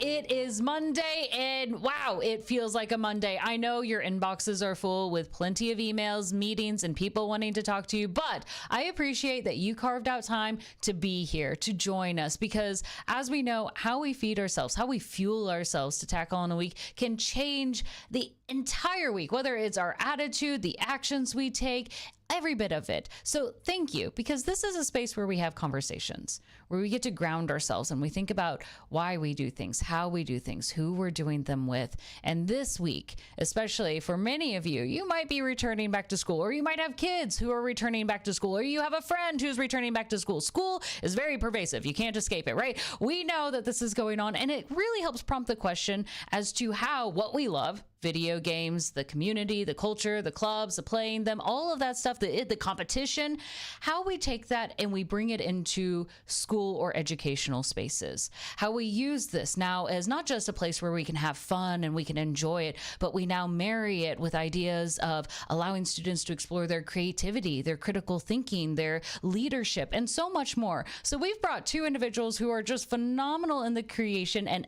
It is Monday, and wow, it feels like a Monday. I know your inboxes are full with plenty of emails, meetings, and people wanting to talk to you, but I appreciate that you carved out time to be here, to join us, because as we know, how we feed ourselves, how we fuel ourselves to tackle on a week can change the entire week, whether it's our attitude, the actions we take, every bit of it. So thank you, because this is a space where we have conversations, where we get to ground ourselves and we think about why we do things, how we do things, who we're doing them with. And this week, especially for many of you, you might be returning back to school, or you might have kids who are returning back to school, or you have a friend who's returning back to school. School is very pervasive. You can't escape it, right? We know that this is going on, and it really helps prompt the question as to how what we love, video games, the community, the culture, the clubs, the playing them, all of that stuff, the competition, how we take that and we bring it into school or educational spaces. How we use this now as not just a place where we can have fun and we can enjoy it, but we now marry it with ideas of allowing students to explore their creativity, their critical thinking, their leadership, and so much more. So we've brought two individuals who are just phenomenal in the creation and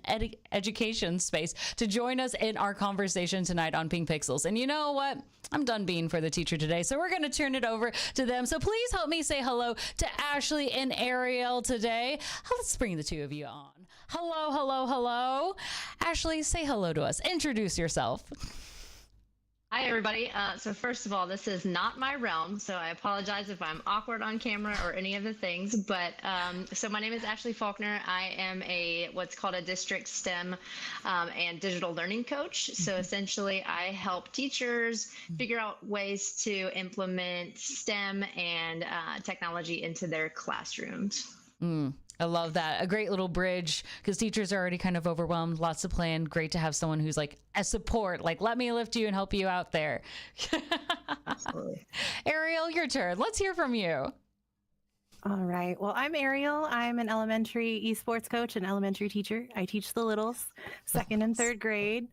education space to join us in our conversation tonight on PinkPixels. And you know what? I'm done being for the teacher today, so we're going to turn it over to them. So please help me say hello to Ashley and Ariel today. Let's bring the two of you on. Hello, hello, hello. Ashley, say hello to us. Introduce yourself. Hi, everybody. So first of all, this is not my realm, so I apologize if I'm awkward on camera or any of the things. But so my name is Ashley Faulkner. I am what's called a district STEM and digital learning coach. So essentially, I help teachers figure out ways to implement STEM and technology into their classrooms. I love that. A great little bridge, because teachers are already kind of overwhelmed, lots to plan. Great to have someone who's like a support, like let me lift you and help you out there. Absolutely. Ariel, your turn. Let's hear from you. All right. Well, I'm Ariel. I'm an elementary esports coach and elementary teacher. I teach the littles, second and third grade,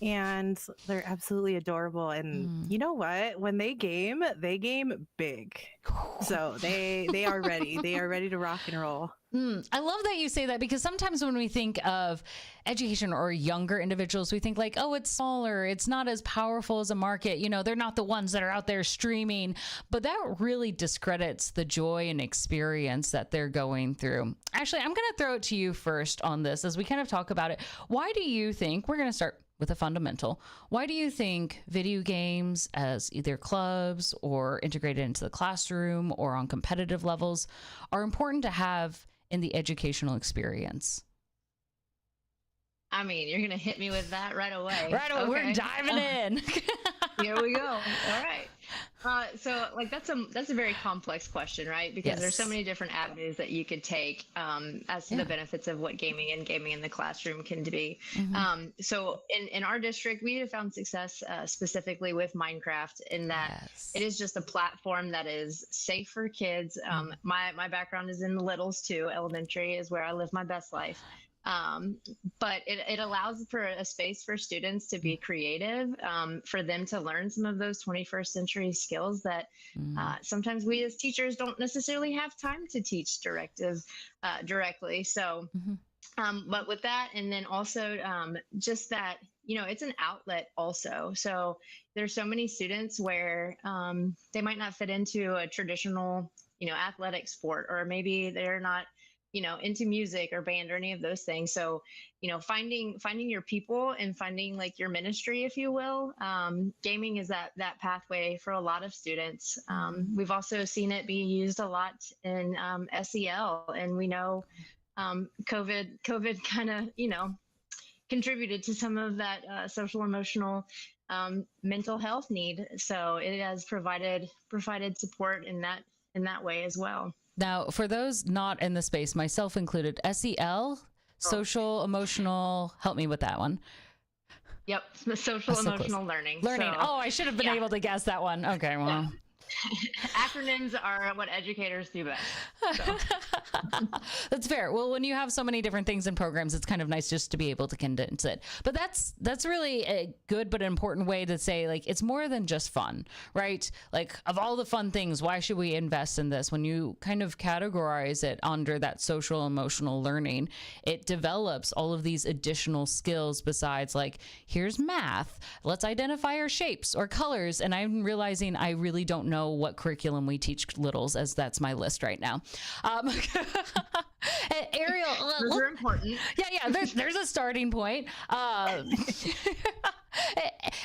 and they're absolutely adorable. And you know what? When they game big. So they are ready. They are ready to rock and roll. I love that you say that, because sometimes when we think of education or younger individuals, we think like, oh, it's smaller. It's not as powerful as a market. You know, they're not the ones that are out there streaming. But that really discredits the joy and experience that they're going through. Actually, I'm going to throw it to you first on this as we kind of talk about it. Why do you think, we're going to start with a fundamental, why do you think video games as either clubs or integrated into the classroom or on competitive levels are important to have in the educational experience? I mean, you're going to hit me with that right away. Right away. Okay. We're diving in. Here we go. All right. So like that's a very complex question, right? Because there's so many different avenues that you could take as to the benefits of what gaming in the classroom can be. So in our district, we have found success specifically with Minecraft in that it is just a platform that is safe for kids. My background is in the littles too. Elementary is where I live my best life. But it allows for a space for students to be creative, for them to learn some of those 21st century skills that sometimes we as teachers don't necessarily have time to teach directly. So, but with that, and then also just that, you know, it's an outlet also. So there's so many students where they might not fit into a traditional, you know, athletic sport, or maybe they're not, you know, into music or band or any of those things. So, you know, finding your people and finding like your ministry, if you will. Gaming is that pathway for a lot of students. We've also seen it be used a lot in SEL, and we know COVID kind of, you know, contributed to some of that social emotional mental health need. So it has provided support in that way as well. Now, for those not in the space, myself included, SEL, social emotional, help me with that one. Yep, the social emotional learning. Learning. So, I should have been able to guess that one. Okay, well. Acronyms are what educators do best. So. That's fair. Well, when you have so many different things and programs, it's kind of nice just to be able to condense it. But that's really a good but important way to say, like, it's more than just fun, right? Like, of all the fun things, why should we invest in this? When you kind of categorize it under that social emotional learning, it develops all of these additional skills besides, like, here's math, let's identify our shapes or colors. And I'm realizing I really don't know what curriculum we teach littles, as that's my list right now. Ariel, those are important. Yeah. There's a starting point.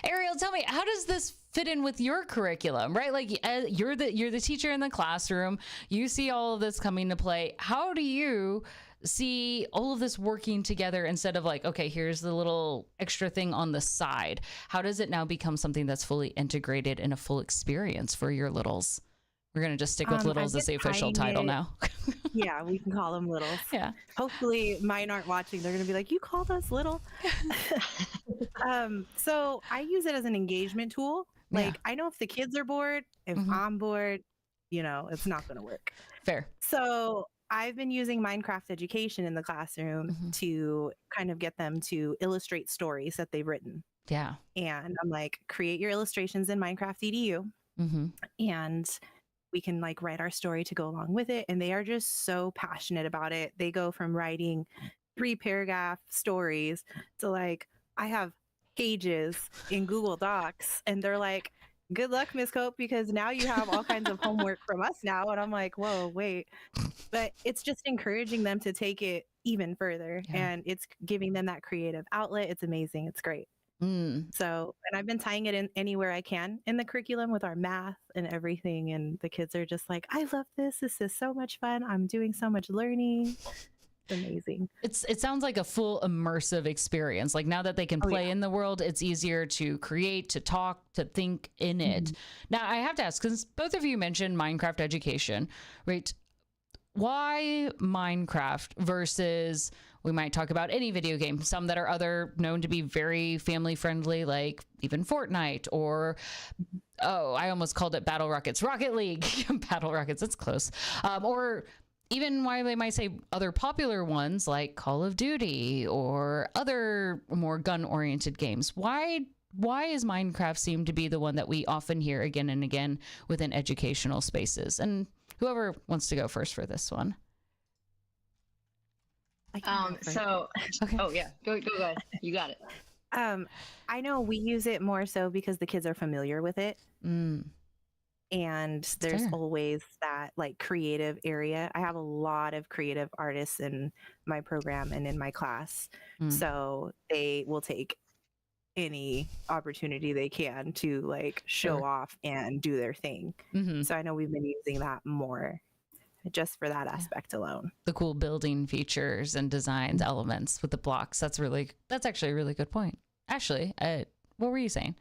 Ariel, tell me, how does this fit in with your curriculum, right? Like, you're the teacher in the classroom. You see all of this coming to play. How do you see all of this working together instead of like, okay, here's the little extra thing on the side? How does it now become something that's fully integrated in a full experience for your littles? We're going to just stick with littles as the official title now. Yeah, we can call them littles. Yeah. Hopefully mine aren't watching. They're going to be like, you called us little. So I use it as an engagement tool. Like, I know if the kids are bored, if I'm bored, it's not going to work. Fair. So I've been using Minecraft education in the classroom to kind of get them to illustrate stories that they've written. Yeah. And I'm like, create your illustrations in Minecraft EDU. And we can like write our story to go along with it. And they are just so passionate about it. They go from writing 3-paragraph stories to like, I have pages in Google Docs, and they're like, good luck, Miss Cope, because now you have all kinds of homework from us now. And I'm like, whoa, wait. But it's just encouraging them to take it even further. And it's giving them that creative outlet. It's amazing. It's great. So, and I've been tying it in anywhere I can in the curriculum with our math and everything. And the kids are just like, I love this. This is so much fun. I'm doing so much learning. It's amazing. It sounds like a full immersive experience. Like, now that they can play in the world, it's easier to create, to talk, to think in it. Now, I have to ask, because both of you mentioned Minecraft education, right? Why Minecraft versus, we might talk about any video game, some that are known to be very family friendly, like even Fortnite, or, I almost called it Battle Rockets, Rocket League, Battle Rockets, that's close. Or even why they might say other popular ones like Call of Duty or other more gun-oriented games. Why is Minecraft seem to be the one that we often hear again and again within educational spaces? And whoever wants to go first for this one. So, okay. Oh yeah, go ahead. You got it. I know we use it more so because the kids are familiar with it. And there's always that like creative area. I have a lot of creative artists in my program and in my class. So they will take any opportunity they can to like show off and do their thing. So I know we've been using that more just for that aspect alone. The cool building features and designs elements with the blocks. That's actually a really good point. Ashley, what were you saying?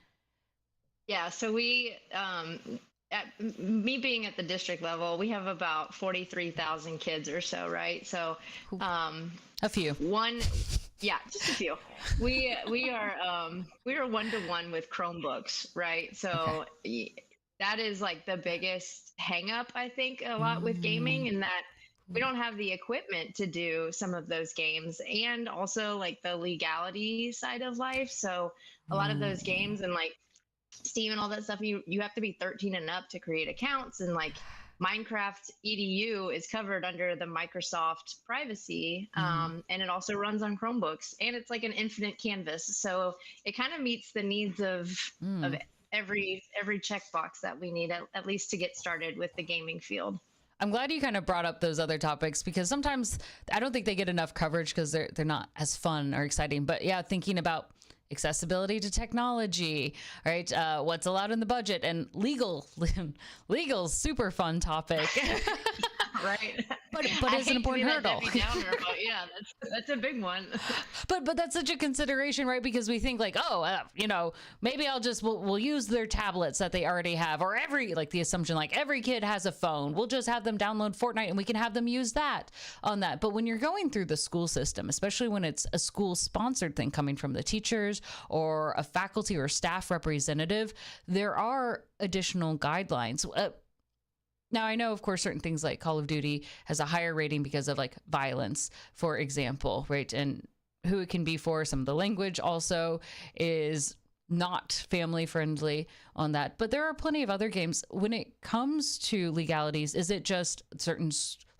Yeah, so we, me being at the district level, we have about 43,000 kids or so, right? So, a few. Just a few. We are 1-to-1 with Chromebooks, right? So that is like the biggest hang up, I think, a lot with gaming, in that we don't have the equipment to do some of those games, and also like the legality side of life. So a lot of those games and like Steam and all that stuff, you have to be 13 and up to create accounts, and like Minecraft EDU is covered under the Microsoft privacy, and it also runs on Chromebooks, and it's like an infinite canvas, so it kind of meets the needs of every checkbox that we need, at least to get started with the gaming field. I'm glad you kind of brought up those other topics, because sometimes I don't think they get enough coverage because they're not as fun or exciting. But yeah, thinking about accessibility to technology, right? What's allowed in the budget, and legal super fun topic. Right. but I it's an hate to important be that hurdle. Debbie Downer, but yeah, that's a big one. But that's such a consideration, right? Because we think like, oh, maybe we'll use their tablets that they already have, or the assumption like every kid has a phone. We'll just have them download Fortnite and we can have them use that on that. But when you're going through the school system, especially when it's a school sponsored thing coming from the teachers or a faculty or staff representative, there are additional guidelines. Now, I know, of course, certain things like Call of Duty has a higher rating because of like violence, for example, right? And who it can be for. Some of the language also is not family friendly on that. But there are plenty of other games. When it comes to legalities, is it just certain,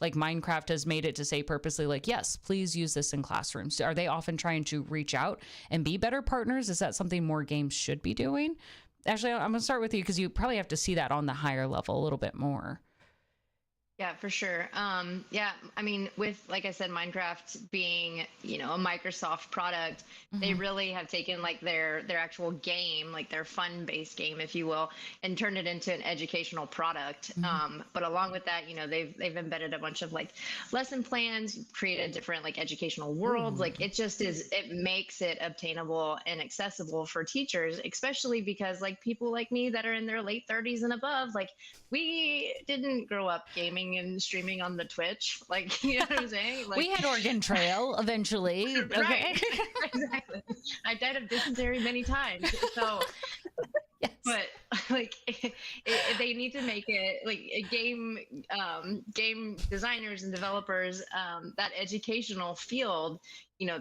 like Minecraft has made it to say purposely like, yes, please use this in classrooms? Are they often trying to reach out and be better partners? Is that something more games should be doing? Ashley, I'm going to start with you because you probably have to see that on the higher level a little bit more. Yeah, for sure. Yeah, I mean, with, like I said, Minecraft being, a Microsoft product, they really have taken like their actual game, like their fun-based game, if you will, and turned it into an educational product. But along with that, they've embedded a bunch of like lesson plans, created different like educational worlds. Like it makes it obtainable and accessible for teachers, especially because like people like me that are in their late 30s and above, like we didn't grow up gaming and streaming on the Twitch, like, you know what I'm saying? Like, we had Oregon Trail eventually. Okay. Exactly. I died of dysentery many times. So, yes. But like, they need to make it like a game designers and developers, that educational field. You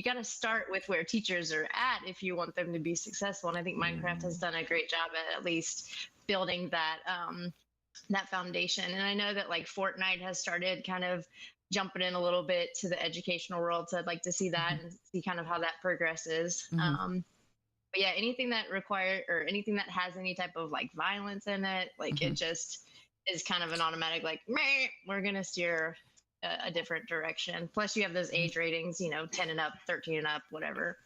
got to start with where teachers are at if you want them to be successful. And I think Minecraft has done a great job at least building that foundation. And I know that like Fortnite has started kind of jumping in a little bit to the educational world. So I'd like to see that and see kind of how that progresses. But yeah, anything that anything that has any type of like violence in it, like it just is kind of an automatic, like, meh, we're going to steer a different direction. Plus you have those age ratings, 10 and up, 13 and up, whatever.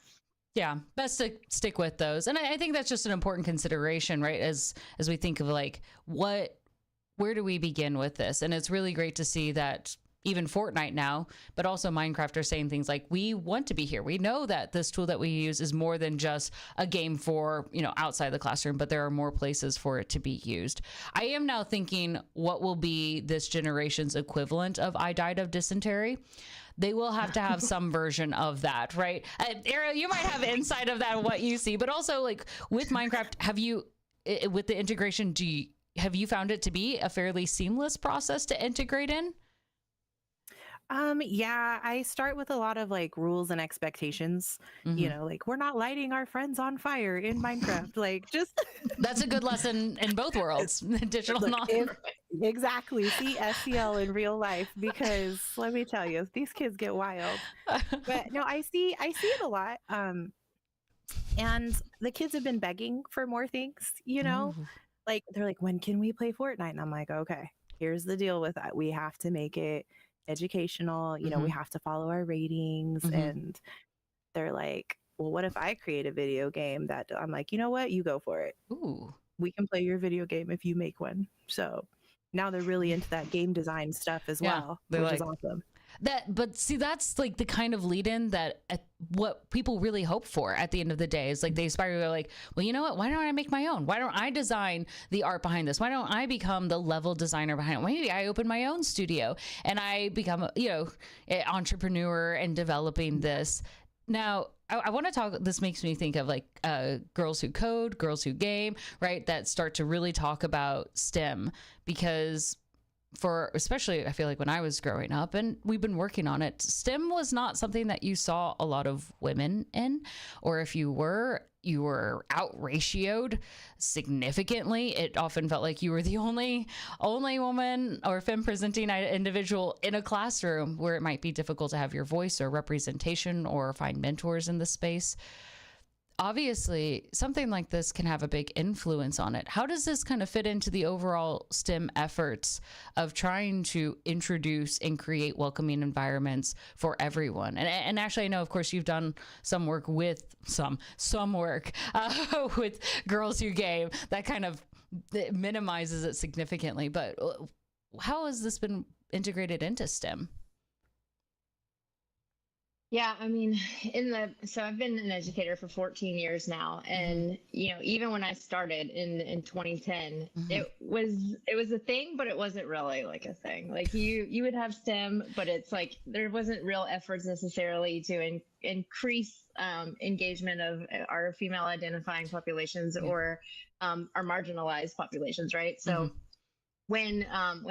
Yeah, best to stick with those. And I think that's just an important consideration, right? As we think of like, where do we begin with this? And it's really great to see that even Fortnite now, but also Minecraft are saying things like, we want to be here. We know that this tool that we use is more than just a game for, outside the classroom, but there are more places for it to be used. I am now thinking, what will be this generation's equivalent of I died of dysentery? They will have to have some version of that, right? Ariel, you might have insight of that, what you see, but also like with Minecraft, with the integration, have you found it to be a fairly seamless process to integrate in? Yeah, I start with a lot of like rules and expectations, like we're not lighting our friends on fire in Minecraft. Like just that's a good lesson in both worlds, digital knowledge. Exactly. See SEL in real life, because let me tell you, these kids get wild. But no, I see it a lot. And the kids have been begging for more things, like they're like, when can we play Fortnite? And I'm like, okay, here's the deal with that. We have to make it educational, we have to follow our ratings. And they're like, well, what if I create a video game that I'm like, you know what, you go for it. Ooh. We can play your video game if you make one. So now they're really into that game design stuff as well, which is awesome. But see, that's like the kind of lead in that what people really hope for at the end of the day is like they aspire to like, well, you know what? Why don't I make my own? Why don't I design the art behind this? Why don't I become the level designer behind it? Maybe I open my own studio and I become, an entrepreneur and developing this. Now, I want to talk, this makes me think of like girls who code, girls who game, right? That start to really talk about STEM, because especially I feel like when I was growing up, and we've been working on it, STEM was not something that you saw a lot of women in, or if you were out ratioed significantly. It often felt like you were the only woman or femme presenting individual in a classroom, where it might be difficult to have your voice or representation or find mentors in the space. Obviously, something like this can have a big influence on it. How does this kind of fit into the overall STEM efforts of trying to introduce and create welcoming environments for everyone? And actually, I know, of course, you've done some work with some work with Girls Who Game that kind of minimizes it significantly. But how has this been integrated into STEM? Yeah, I mean, so I've been an educator for 14 years now, and even when I started in 2010, it was a thing, but it wasn't really like a thing. Like you would have STEM, but it's like there wasn't real efforts necessarily to increase engagement of our female identifying populations or our marginalized populations, right? So when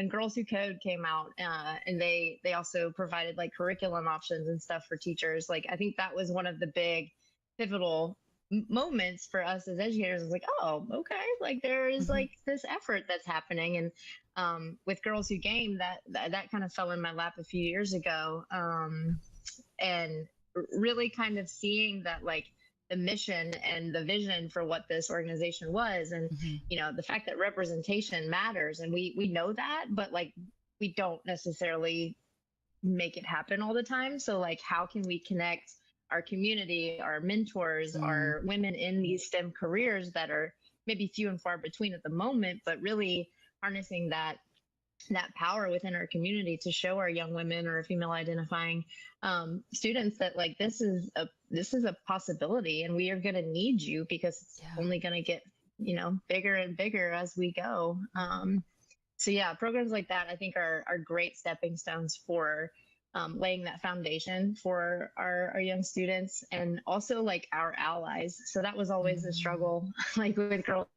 Girls Who Code came out, and they also provided like curriculum options and stuff for teachers, like I think that was one of the big pivotal moments for us as educators. It's like, oh, okay, like there is like this effort that's happening. And with Girls Who Game, that kind of fell in my lap a few years ago, and really kind of seeing that like the mission and the vision for what this organization was, and the fact that representation matters, and we know that, but like we don't necessarily make it happen all the time. So like how can we connect our community, our mentors, our women in these STEM careers that are maybe few and far between at the moment, but really harnessing that power within our community to show our young women or female identifying students that like this is a possibility, and we are going to need you because it's only going to get bigger and bigger as we go. So yeah, programs like that I think are great stepping stones for laying that foundation for our young students, and also like our allies. So that was always a struggle, like with Girls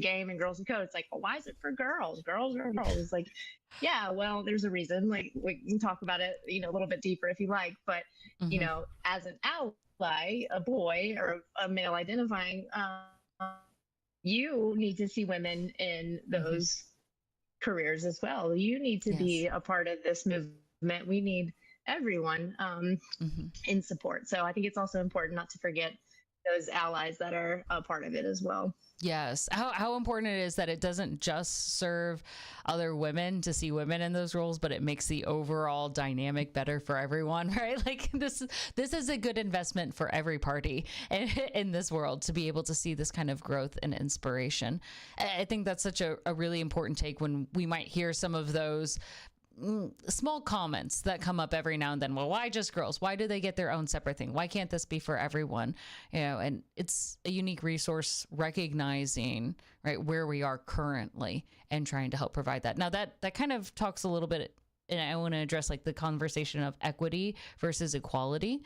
Game and Girls Who Code. It's like, well, why is it for girls? Girls are girls. It's like, yeah, well, there's a reason. Like we can talk about it, a little bit deeper if you like. But as an ally, a boy or a male identifying, you need to see women in those careers as well. You need to be a part of this movement. We need everyone in support. So I think it's also important not to forget those allies that are a part of it as well. Yes. How important it is that it doesn't just serve other women to see women in those roles, but it makes the overall dynamic better for everyone, right? Like this is a good investment for every party in this world to be able to see this kind of growth and inspiration. I think that's such a really important take when we might hear some of those small comments that come up every now and then. Well, why just girls? Why do they get their own separate thing? Why can't this be for everyone? And it's a unique resource recognizing right where we are currently and trying to help provide that. Now that kind of talks a little bit, and I want to address like the conversation of equity versus equality.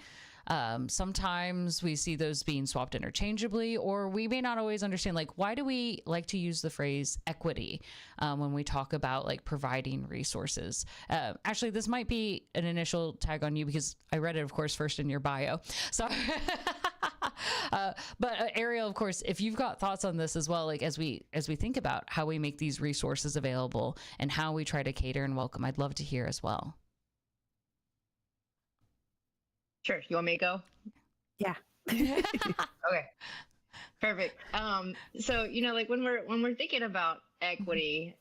Sometimes we see those being swapped interchangeably, or we may not always understand, like, why do we like to use the phrase equity when we talk about like providing resources? Actually, this might be an initial tag on you because I read it, of course, first in your bio. So, but Ariel, of course, if you've got thoughts on this as well, like as we think about how we make these resources available and how we try to cater and welcome, I'd love to hear as well. Sure. You want me to go? Yeah. Okay. Perfect. So, like when we're thinking about equity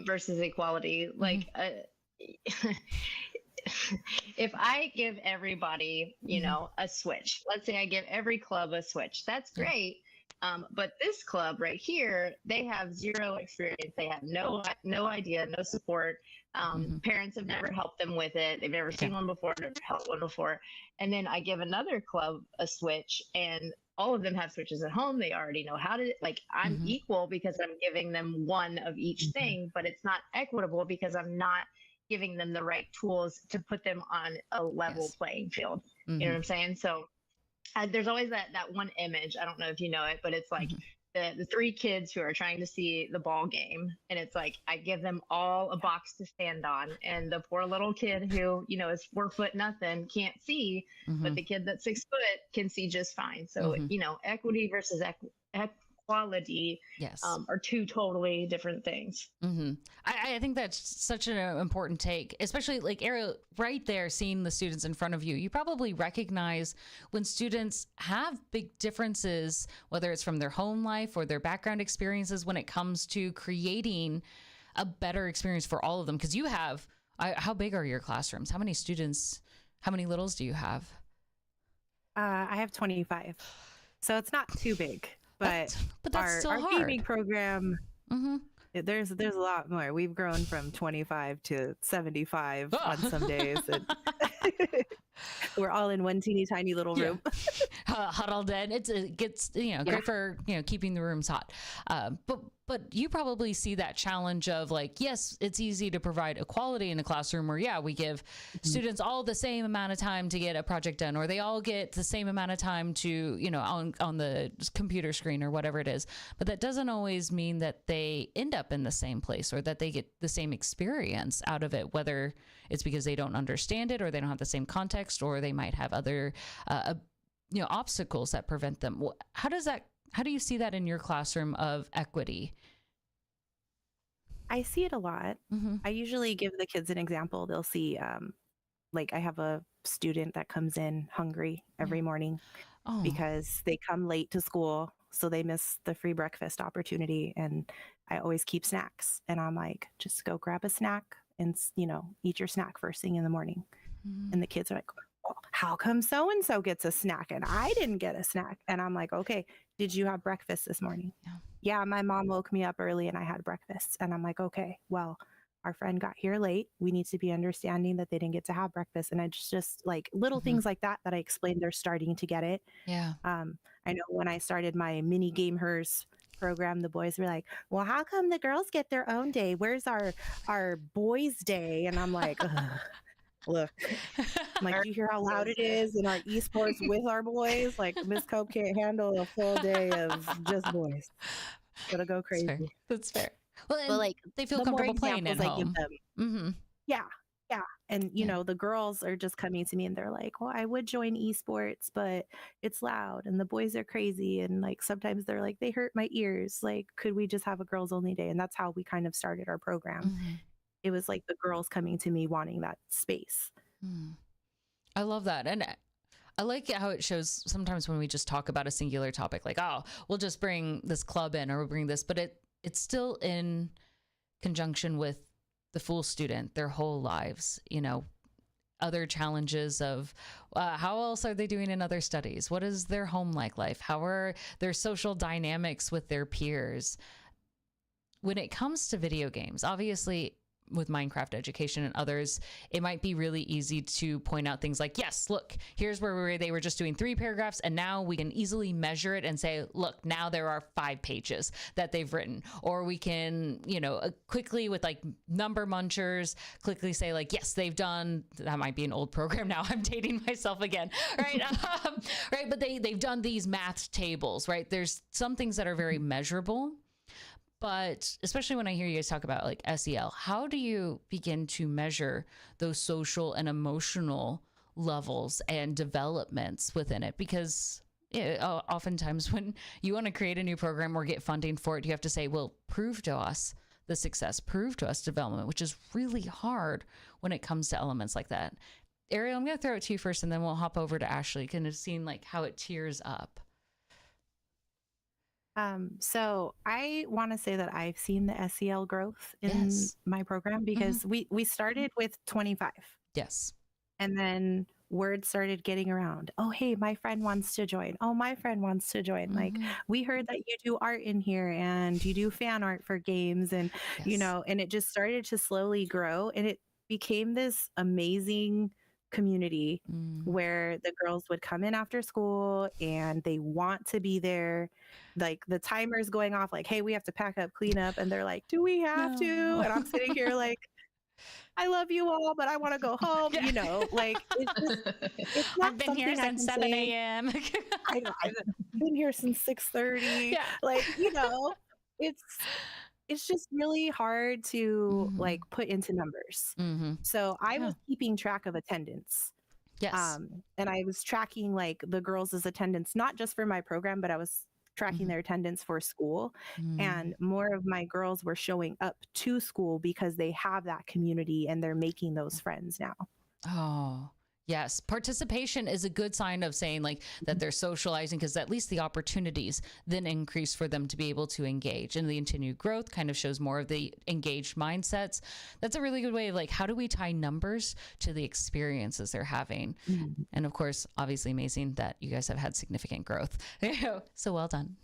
versus equality, like if I give everybody, a switch, let's say I give every club a switch, that's great. But this club right here, they have zero experience. They have no idea, no support. Parents have never helped them with it. They've never seen one before, never helped one before. And then I give another club a switch, and all of them have switches at home. They already know how to, like, I'm equal because I'm giving them one of each thing, but it's not equitable because I'm not giving them the right tools to put them on a level playing field. You know what I'm saying? So there's always that one image. I don't know if you know it, but it's like the three kids who are trying to see the ball game. And it's like, I give them all a box to stand on. And the poor little kid who, is 4 foot nothing can't see, but the kid that's 6 foot can see just fine. So, equity versus equality are two totally different things. I think that's such an important take, especially like Ariel right there, seeing the students in front of you. You probably recognize when students have big differences, whether it's from their home life or their background experiences, when it comes to creating a better experience for all of them. Because you have, how big are your classrooms? How many students, how many littles do you have? I have 25. So it's not too big. But that's still our hard. gaming program, There's a lot more. We've grown from 25 to 75 Oh. on some days. And we're all in one teeny tiny little room. Huddled in. It gets, great for, keeping the rooms hot. But you probably see that challenge of like, yes, it's easy to provide equality in a classroom where, we give students all the same amount of time to get a project done, or they all get the same amount of time to, on the computer screen or whatever it is. But that doesn't always mean that they end up in the same place or that they get the same experience out of it, whether it's because they don't understand it or they don't have the same context, or they might have other, obstacles that prevent them. How do you see that in your classroom of equity? I see it a lot. Mm-hmm. I usually give the kids an example. They'll see, like I have a student that comes in hungry every morning because they come late to school. So they miss the free breakfast opportunity. And I always keep snacks. And I'm like, just go grab a snack and, eat your snack first thing in the morning. Mm-hmm. And the kids are like, well, how come so-and-so gets a snack and I didn't get a snack? And I'm like, okay, did you have breakfast this morning? Yeah, my mom woke me up early and I had breakfast. And I'm like, okay, well, our friend got here late. We need to be understanding that they didn't get to have breakfast. And I just like little things like that I explained, they're starting to get it. Yeah. I know when I started my mini game hers program, the boys were like, well, how come the girls get their own day? Where's our boys' day? And I'm like, look, like, you hear how loud it is in our esports with our boys? Like, Miss Cope can't handle a full day of just boys. Gotta go crazy. That's fair. Well, but like, they feel comfortable playing at home. I give them, mm-hmm. Yeah. And, the girls are just coming to me and they're like, well, I would join esports, but it's loud and the boys are crazy. And like, sometimes they're like, they hurt my ears. Like, could we just have a girls only day? And that's how we kind of started our program. Mm-hmm. It was like the girls coming to me wanting that space. I love that. And I like how it shows sometimes when we just talk about a singular topic, like, oh, we'll just bring this club in or we'll bring this, but it's still in conjunction with the full student, their whole lives, other challenges of how else are they doing in other studies? What is their home life? How are their social dynamics with their peers? When it comes to video games, obviously, with Minecraft Education and others, it might be really easy to point out things like, yes, look, here's where they were just doing 3 paragraphs. And now we can easily measure it and say, look, now there are 5 pages that they've written. Or we can, quickly with like number munchers, quickly say like, yes, they've done, that might be an old program now. I'm dating myself again, right? Right. But they've done these math tables, right? There's some things that are very measurable. But especially when I hear you guys talk about like SEL, how do you begin to measure those social and emotional levels and developments within it? Because oftentimes when you want to create a new program or get funding for it, you have to say, well, prove to us the success, prove to us development, which is really hard when it comes to elements like that. Ariel, I'm going to throw it to you first and then we'll hop over to Ashley, kind of seeing like how it tiers up. So I want to say that I've seen the SEL growth in my program because we started with 25. Yes. And then word started getting around. Oh, hey, my friend wants to join. Oh, my friend wants to join. Like, we heard that you do art in here and you do fan art for games and, and it just started to slowly grow and it became this amazing community where the girls would come in after school and they want to be there. Like the timer's going off like, hey, we have to pack up, clean up. And they're like, do we have to? And I'm sitting here like, I love you all, but I want to go home. Like it's not I've been here since 7 a.m. I know, I've been here since 6:30. Yeah. Like, it's just really hard to like put into numbers. So I was keeping track of attendance. Yes. And I was tracking like the girls' attendance, not just for my program, but I was tracking their attendance for school. And more of my girls were showing up to school because they have that community and they're making those friends now. Oh, yes. Participation is a good sign of saying like that they're socializing, because at least the opportunities then increase for them to be able to engage, and the continued growth kind of shows more of the engaged mindsets. That's a really good way of like, how do we tie numbers to the experiences they're having? And of course, obviously amazing that you guys have had significant growth. So well done.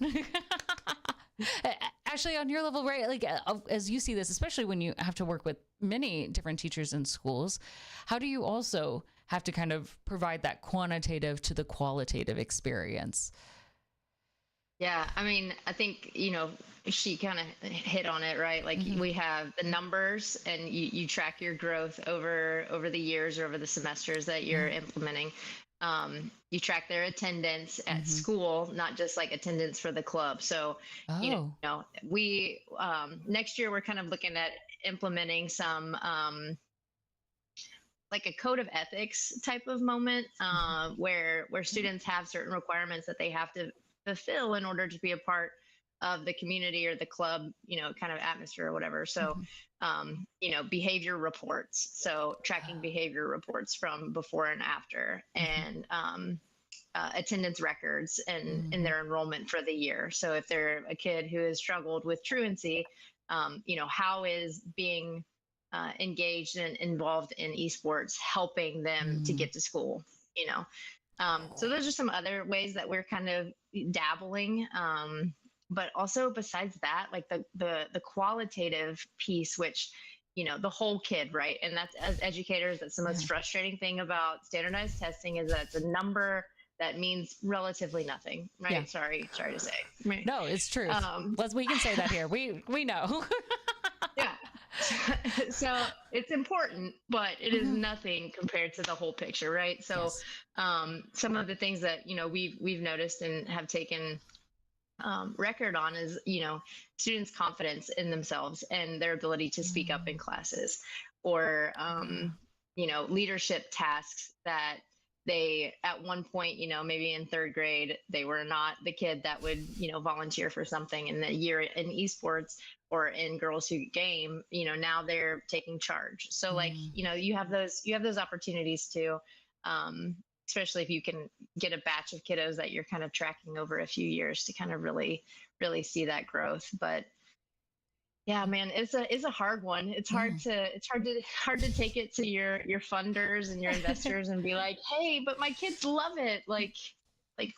Ashley, on your level, right? Like, as you see this, especially when you have to work with many different teachers in schools, how do you also have to kind of provide that quantitative to the qualitative experience? Yeah, I mean, I think, she kind of hit on it, right? Like we have the numbers and you track your growth over the years or over the semesters that you're implementing. You track their attendance at school, not just like attendance for the club. So, we next year we're kind of looking at implementing some like a code of ethics type of moment where students have certain requirements that they have to fulfill in order to be a part of the community or the club, kind of atmosphere or whatever. So, behavior reports. So tracking behavior reports from before and after, and attendance records and in their enrollment for the year. So if they're a kid who has struggled with truancy, how is being engaged and involved in esports helping them to get to school, so those are some other ways that we're kind of dabbling. But also besides that, like the qualitative piece, which, the whole kid, right? And that's, as educators, that's the most frustrating thing about standardized testing, is that it's a number that means relatively nothing, right? Yeah. Sorry to say. Right? No, it's true. We can say that here. We know. Yeah. So it's important, but it is nothing compared to the whole picture, right? So some of the things that, we've noticed and have taken record on is, students' confidence in themselves and their ability to speak up in classes, or, leadership tasks that they, at one point, maybe in third grade, they were not the kid that would, volunteer for something in the year in esports or in Girls Who Game, now they're taking charge. So like, you have those opportunities too. Especially if you can get a batch of kiddos that you're kind of tracking over a few years to kind of really, really see that growth. But yeah, man, it's a hard one. It's hard to take it to your funders and your investors and be like, hey, but my kids love it. Like,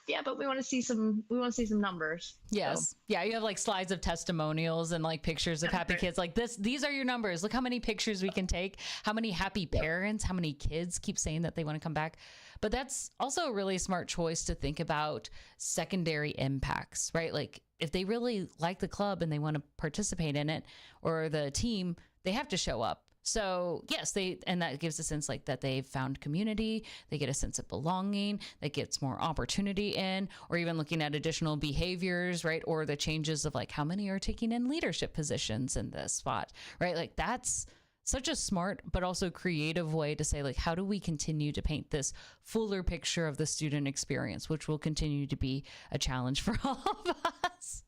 yeah, but we want to see some numbers. Yes. So. Yeah. You have like slides of testimonials and like pictures of happy kids like this. These are your numbers. Look how many pictures we can take, how many happy parents, how many kids keep saying that they want to come back. But that's also a really smart choice to think about secondary impacts, right? Like if they really like the club and they want to participate in it, or the team, they have to show up. So yes, and that gives a sense like that they've found community, they get a sense of belonging, that gets more opportunity in, or even looking at additional behaviors, right? Or the changes of like how many are taking in leadership positions in this spot, right? Like that's such a smart, but also creative way to say like, how do we continue to paint this fuller picture of the student experience, which will continue to be a challenge for all of us,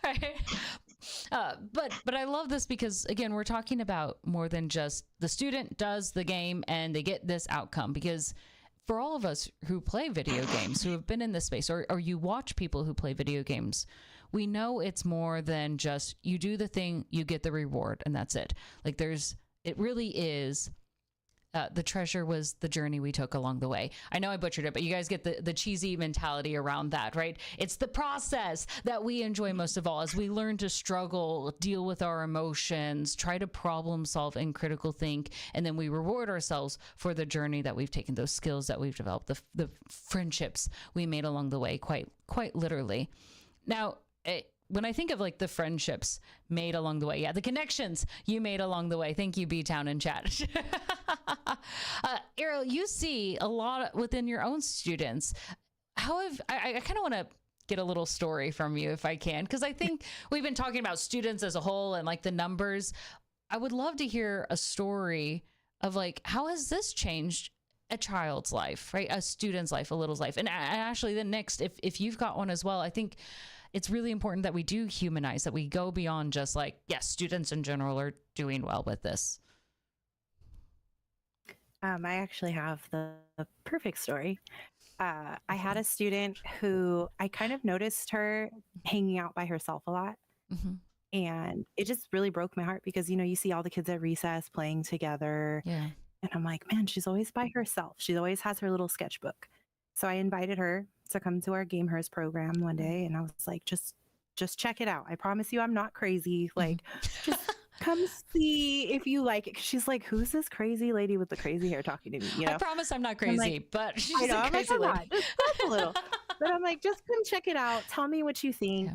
right? But I love this because again, we're talking about more than just the student does the game and they get this outcome, because for all of us who play video games, who have been in this space, or you watch people who play video games, we know it's more than just you do the thing, you get the reward, and that's it. Like it really is. The treasure was the journey we took along the way. I know I butchered it, but you guys get the cheesy mentality around that, right? It's the process that we enjoy most of all, as we learn to struggle, deal with our emotions, try to problem solve and critical think, and then we reward ourselves for the journey that we've taken, those skills that we've developed, the friendships we made along the way, quite literally. Now, when I think of like the friendships made along the way, the connections you made along the way. Thank you, B-Town and chat. Ariel, you see a lot within your own students. I kind of want to get a little story from you if I can, because I think we've been talking about students as a whole and like the numbers. I would love to hear a story of like, how has this changed a child's life, right? A student's life, a little's life. And Ashley, then next, if you've got one as well, I think it's really important that we do humanize, that we go beyond just like, yes, students in general are doing well with this. I actually have the perfect story. I had a student who I kind of noticed her hanging out by herself a lot. Mm-hmm. And it just really broke my heart because, you see all the kids at recess playing together. Yeah. And I'm like, man, she's always by herself. She always has her little sketchbook. So I invited her to come to our Game Hers program one day. And I was like, just just check it out. I promise you I'm not crazy. Like, just come see if you like it. She's like, who's this crazy lady with the crazy hair talking to me? You know, I promise I'm not crazy, like, but she's I know, a I'm like, crazy I'm lady. not, just a little. But I'm like, just come check it out. Tell me what you think.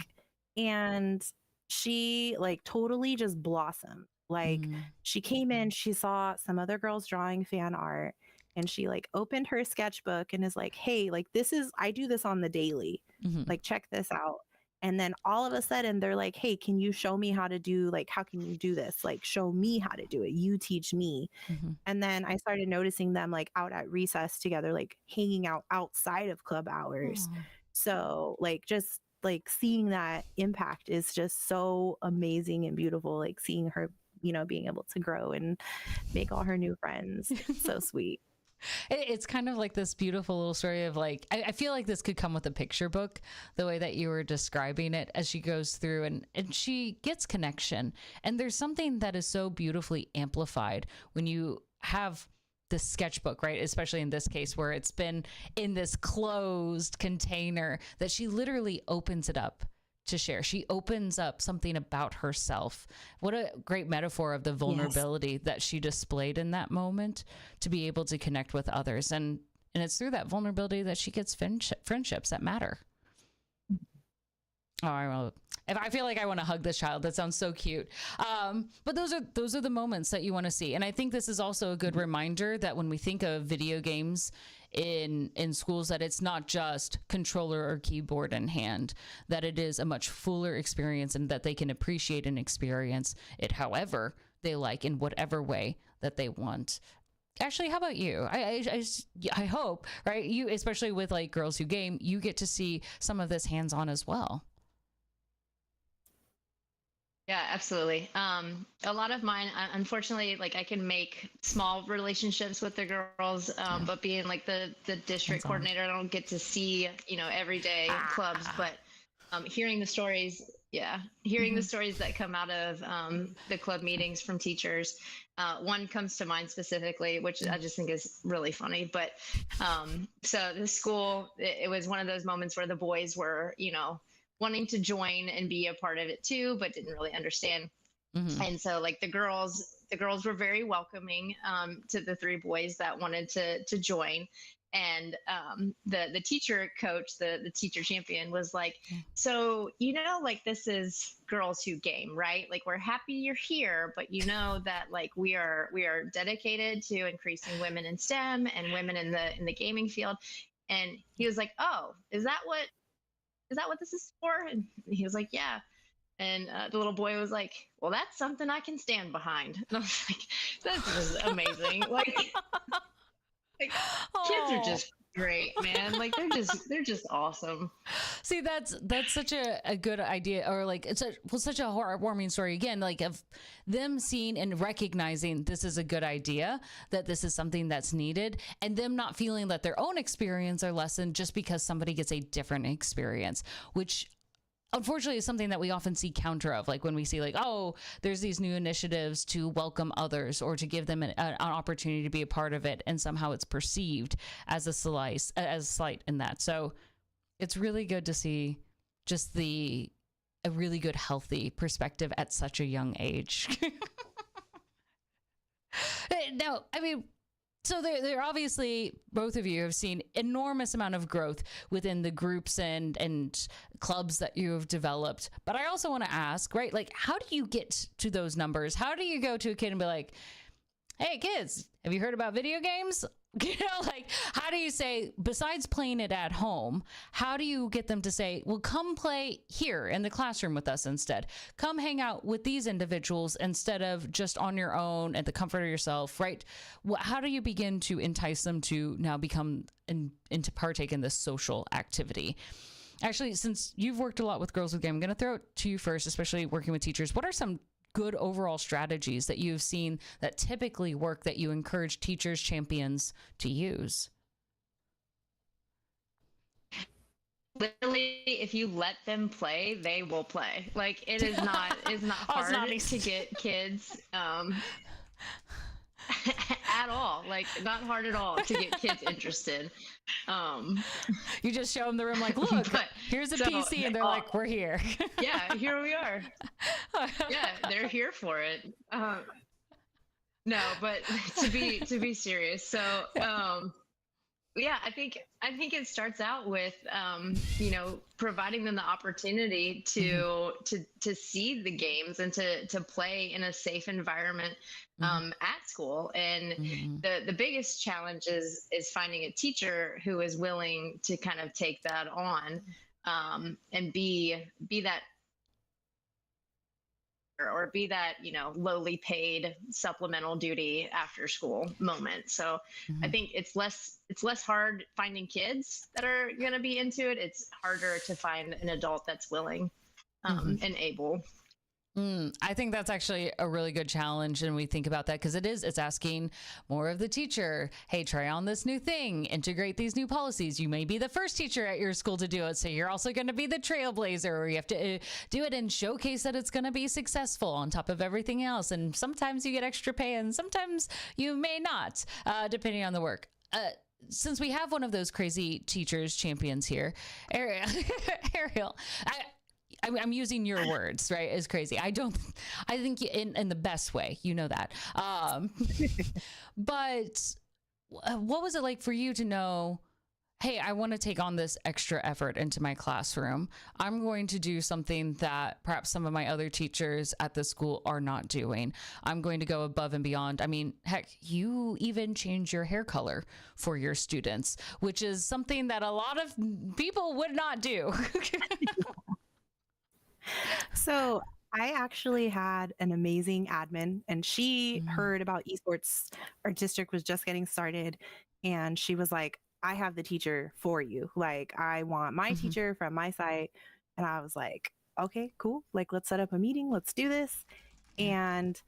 And she like totally just blossomed. Like she came in, she saw some other girls drawing fan art, and she like opened her sketchbook and is like, hey, like I do this on the daily. Like, check this out. And then all of a sudden they're like, hey, can you show me how to do, like, how can you do this? Like, show me how to do it. You teach me. And then I started noticing them like out at recess together, like hanging out outside of club hours. So like, just like seeing that impact is just so amazing and beautiful. Like seeing her, you know, being able to grow and make all her new friends. So sweet. It's kind of like this beautiful little story of like, I feel like this could come with a picture book, the way that you were describing it as she goes through and she gets connection. And there's something that is so beautifully amplified when you have this sketchbook, right? Especially in this case where it's been in this closed container that she literally opens it up to share. She opens up something about herself. What a great metaphor of the vulnerability that she displayed in that moment to be able to connect with others. And it's through that vulnerability that she gets friendships that matter. Oh, I feel like I want to hug this child. That sounds so cute. But those are the moments that you want to see. And I think this is also a good reminder that when we think of video games in schools, that it's not just controller or keyboard in hand, that it is a much fuller experience and that they can appreciate and experience it however they like, in whatever way that they want. Ashley, how about you? I hope, right? You, especially with like Girls Who Game, you get to see some of this hands-on as well. Yeah, absolutely. A lot of mine, unfortunately, like I can make small relationships with the girls, but being like the district coordinator, I don't get to see, you know, everyday clubs, but hearing the stories, the stories that come out of the club meetings from teachers. One comes to mind specifically, which I just think is really funny. But so the school, it was one of those moments where the boys were, you know, wanting to join and be a part of it too, but didn't really understand. And so like the girls were very welcoming to the three boys that wanted to join. And the teacher coach, the teacher champion was like, so, you know, like this is Girls Who Game, right? Like we're happy you're here, but you know that like we are dedicated to increasing women in STEM and women in the gaming field. And he was like, oh, is that what this is for? And he was like, yeah. And the little boy was like, well, that's something I can stand behind. And I was like, that's just amazing. Like kids are just great, man. Like they're just awesome. See, that's such a good idea, or like it's such a heartwarming story again, like of them seeing and recognizing this is a good idea, that this is something that's needed, and them not feeling that their own experience are lessened just because somebody gets a different experience, which unfortunately is something that we often see counter of, like when we see like, oh, there's these new initiatives to welcome others or to give them an opportunity to be a part of it, and somehow it's perceived as a slight in that. So it's really good to see just a really good, healthy perspective at such a young age. Now, I mean, so they're obviously, both of you have seen enormous amount of growth within the groups and clubs that you have developed. But I also want to ask, right, like, how do you get to those numbers? How do you go to a kid and be like, hey, kids, have you heard about video games? You know, like, how do you say, besides playing it at home, how do you get them to say, well, come play here in the classroom with us instead? Come hang out with these individuals instead of just on your own at the comfort of yourself, right? How do you begin to entice them to now become and to partake in this social activity? Actually, since you've worked a lot with Girls with Game, I'm going to throw it to you first, especially working with teachers. What are some good overall strategies that you've seen that typically work that you encourage teachers, champions to use? Literally, if you let them play, they will play. Like it's not hard to get kids at all. Like not hard at all to get kids interested. You just show them the room like, look, here's a PC, and they're like, we're here. Yeah, here we are. Yeah, they're here for it. No, but to be serious. So, yeah, I think it starts out with providing them the opportunity to see the games and to play in a safe environment at school. And the biggest challenge is finding a teacher who is willing to kind of take that on and be that or be that lowly paid supplemental duty after school moment. So I think it's less hard finding kids that are going to be into it. It's harder to find an adult that's willing and able. I think that's actually a really good challenge. And we think about that because it's asking more of the teacher. Hey, try on this new thing, integrate these new policies. You may be the first teacher at your school to do it. So you're also going to be the trailblazer, or you have to do it and showcase that it's going to be successful on top of everything else. And sometimes you get extra pay and sometimes you may not, depending on the work. Since we have one of those crazy teachers champions here, Ariel, I'm using your words, right? Is crazy. I think in the best way, that. But what was it like for you to know, hey, I want to take on this extra effort into my classroom. I'm going to do something that perhaps some of my other teachers at the school are not doing. I'm going to go above and beyond. I mean, heck, you even change your hair color for your students, which is something that a lot of people would not do. So I actually had an amazing admin, and she heard about esports. Our district was just getting started, and she was like, I have the teacher for you. Like, I want my teacher from my site. And I was like, okay, cool. Like, let's set up a meeting. Let's do this. And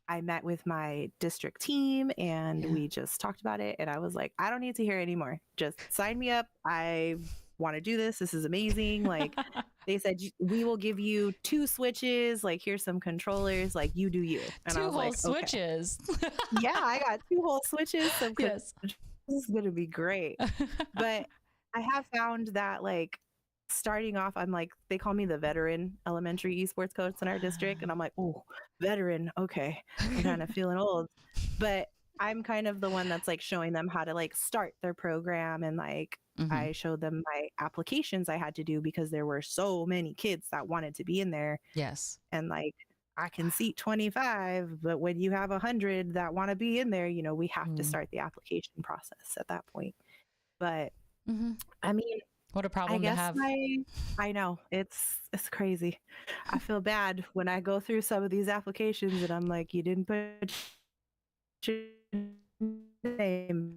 I met with my district team and we just talked about it. And I was like, I don't need to hear anymore. Just sign me up. I want to do this. This is amazing. Like, they said, we will give you 2 switches. Like, here's some controllers. Like, you do you. And 2 I was whole like, switches. Okay. Yeah, I got 2 whole switches. Some Yes. This is going to be great. But I have found that, like, starting off, I'm like, they call me the veteran elementary esports coach in our district. And I'm like, oh, veteran. Okay. I'm kind of feeling old. But I'm kind of the one that's like showing them how to like start their program. And like, I showed them my applications I had to do because there were so many kids that wanted to be in there. Yes. And like, I can seat 25, but when you have 100 that want to be in there, you know, we have to start the application process at that point. But I mean, what a problem to have. I know it's crazy. I feel bad when I go through some of these applications and I'm like, you didn't put your name,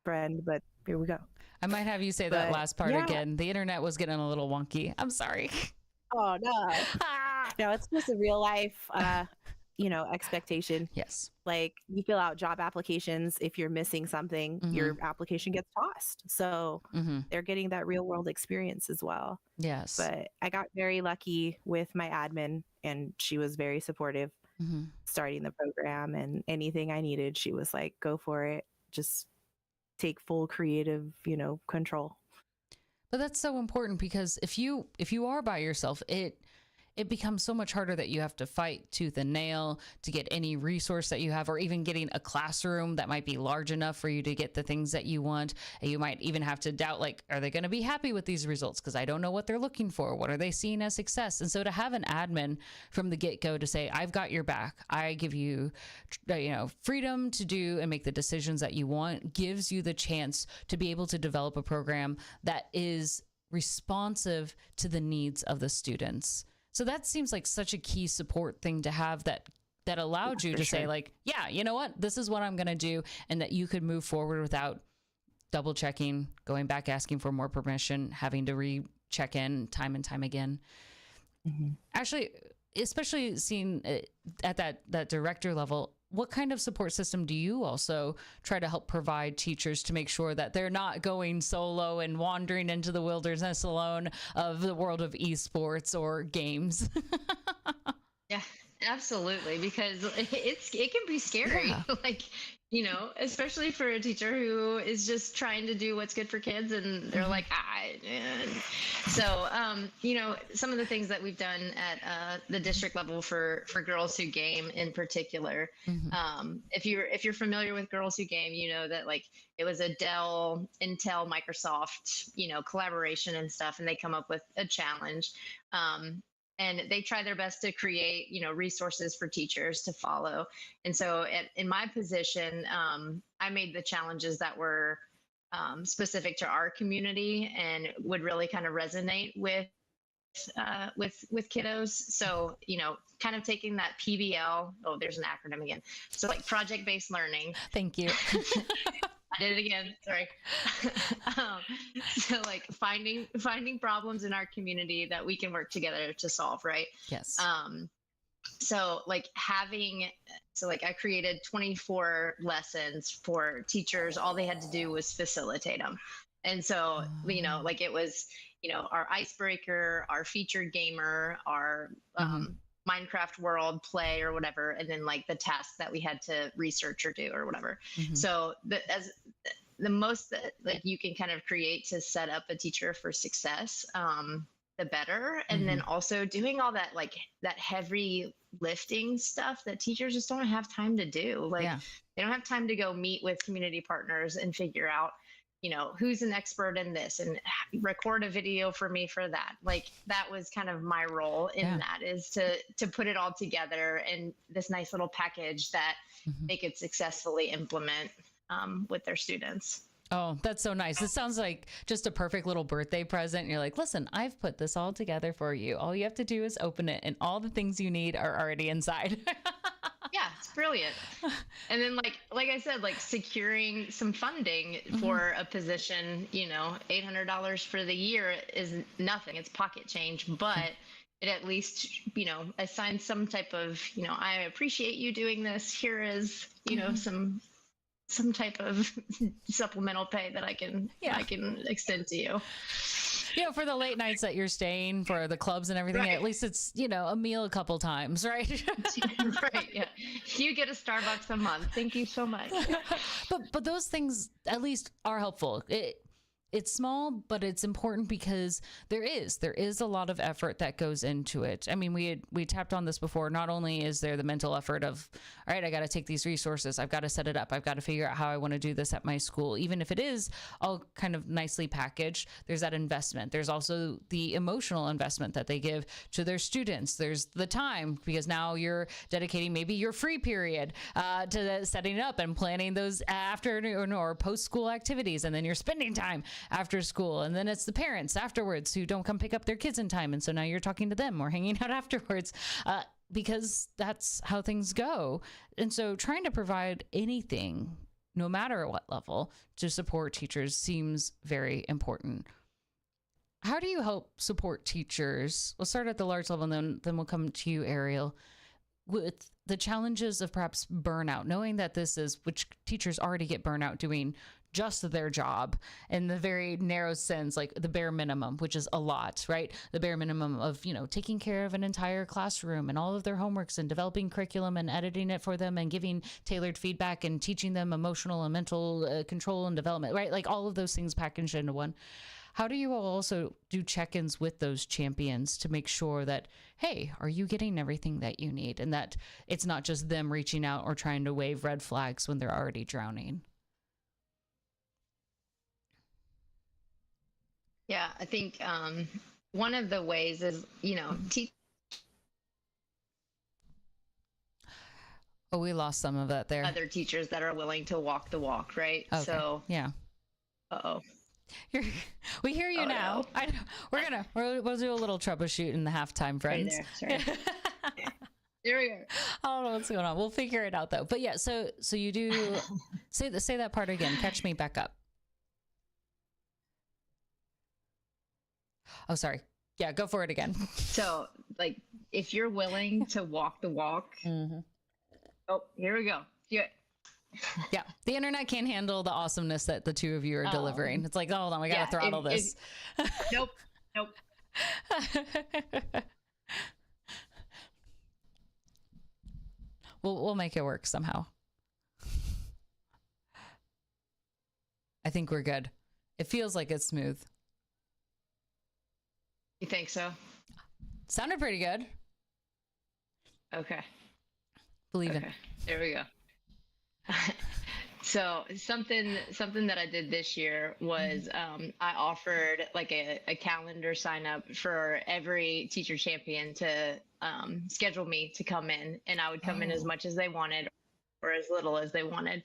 friend, but here we go. I might have you say that last part again. The internet was getting a little wonky. I'm sorry. Oh no. No, it's just a real life expectation. Yes. Like, you fill out job applications. If you're missing something, your application gets tossed. So they're getting that real world experience as well. Yes. But I got very lucky with my admin, and she was very supportive starting the program, and anything I needed, she was like, go for it. Just take full creative, control. But that's so important, because if you are by yourself, it becomes so much harder that you have to fight tooth and nail to get any resource that you have, or even getting a classroom that might be large enough for you to get the things that you want. And you might even have to doubt, like, are they going to be happy with these results? Because I don't know what they're looking for. What are they seeing as success? And so to have an admin from the get-go to say, I've got your back, I give you, freedom to do and make the decisions that you want, gives you the chance to be able to develop a program that is responsive to the needs of the students. So that seems like such a key support thing to have, that allowed you to say, like, yeah, you know what, this is what I'm going to do. And that you could move forward without double checking, going back, asking for more permission, having to recheck in time and time again. Actually, especially seeing at that director level, what kind of support system do you also try to help provide teachers to make sure that they're not going solo and wandering into the wilderness alone of the world of esports or games? Yeah. Absolutely, because it can be scary. Yeah. Like, especially for a teacher who is just trying to do what's good for kids, and they're like, so some of the things that we've done at the district level for Girls Who Game in particular. If you're familiar with Girls Who Game, you know that like it was a Dell, Intel, Microsoft, collaboration and stuff, and they come up with a challenge. And they try their best to create, resources for teachers to follow. And so in my position, I made the challenges that were specific to our community and would really kind of resonate with kiddos. So, kind of taking that PBL. Oh, there's an acronym again. So like project-based learning. Thank you. I did it again. Sorry. So like finding problems in our community that we can work together to solve. Right. Yes. So I created 24 lessons for teachers. All they had to do was facilitate them. And so, like it was, our icebreaker, our featured gamer, our, Minecraft world play or whatever, and then like the tasks that we had to research or do or whatever. So the most that like you can kind of create to set up a teacher for success, the better. And then also doing all that like that heavy lifting stuff that teachers just don't have time to do. Like they don't have time to go meet with community partners and figure out, who's an expert in this and record a video for me for that. Like that was kind of my role in that, is to put it all together in this nice little package that they could successfully implement with their students. Oh, that's so nice. It sounds like just a perfect little birthday present. You're like, listen, I've put this all together for you. All you have to do is open it and all the things you need are already inside. Yeah, it's brilliant. And then like I said, like securing some funding for a position, $800 for the year is nothing. It's pocket change, but it at least, assigns some type of, I appreciate you doing this. Here is, some type of supplemental pay that I can extend to you. For the late nights that you're staying for the clubs and everything, at least it's, a meal a couple times, right? Right. Yeah. You get a Starbucks a month. Thank you so much. But those things at least are helpful. It's small, but it's important because there is a lot of effort that goes into it. I mean, we tapped on this before. Not only is there the mental effort of, all right, I got to take these resources, I've got to set it up, I've got to figure out how I want to do this at my school. Even if it is all kind of nicely packaged, there's that investment. There's also the emotional investment that they give to their students. There's the time, because now you're dedicating maybe your free period to setting up and planning those afternoon or post-school activities, and then you're spending time after school, and then it's the parents afterwards who don't come pick up their kids in time, and so now you're talking to them or hanging out afterwards, because that's how things go. And so trying to provide anything, no matter what level, to support teachers seems very important. How do you help support teachers? We'll start at the large level, and then we'll come to you, Ariel, with the challenges of perhaps burnout, knowing that which teachers already get burnout doing just their job in the very narrow sense, like the bare minimum, which is a lot, right? The bare minimum of, taking care of an entire classroom and all of their homeworks and developing curriculum and editing it for them and giving tailored feedback and teaching them emotional and mental control and development, right? Like all of those things packaged into one. How do you also do check-ins with those champions to make sure that, hey, are you getting everything that you need? And that it's not just them reaching out or trying to wave red flags when they're already drowning. Yeah, I think one of the ways is, Oh, we lost some of that there. Other teachers that are willing to walk the walk, right? Okay. So, yeah. Uh-oh. We hear you now. No. We'll do a little troubleshoot in the halftime, friends. Right there. Sorry. There we go. I don't know what's going on. We'll figure it out though. But yeah, so you do say that part again. Catch me back up. Oh, sorry. Yeah, go for it again. So, like, if you're willing to walk the walk. Oh, here we go. Do it. Yeah, the internet can't handle the awesomeness that the two of you are delivering. It's like, oh, hold on, we gotta throttle this. Nope. We'll make it work somehow. I think we're good. It feels like it's smooth. You think so? Sounded pretty good. Okay. Believe it. There we go. So something that I did this year was I offered like a calendar sign up for every teacher champion to schedule me to come in, and I would come in as much as they wanted or as little as they wanted.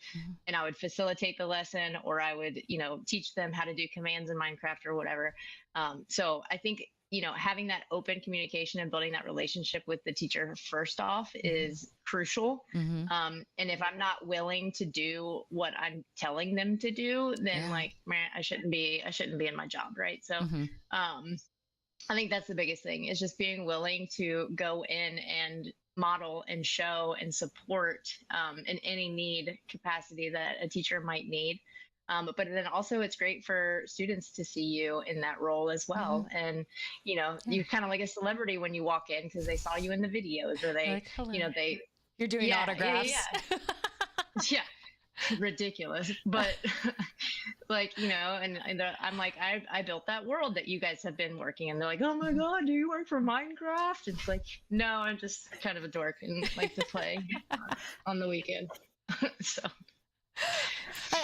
And I would facilitate the lesson, or I would, teach them how to do commands in Minecraft or whatever. So I think, having that open communication and building that relationship with the teacher first off is crucial. And if I'm not willing to do what I'm telling them to do, then man, I shouldn't be in my job. Right. So, I think that's the biggest thing, is just being willing to go in and model and show and support in any need capacity that a teacher might need. But then also it's great for students to see you in that role as well. And, you're kind of like a celebrity when you walk in because they saw you in the videos, or they, like, you're doing autographs. Yeah. Ridiculous. But and I'm like, I built that world that you guys have been working in. They're like, oh my God, do you work for Minecraft? It's like, no, I'm just kind of a dork and like to play on the weekend. So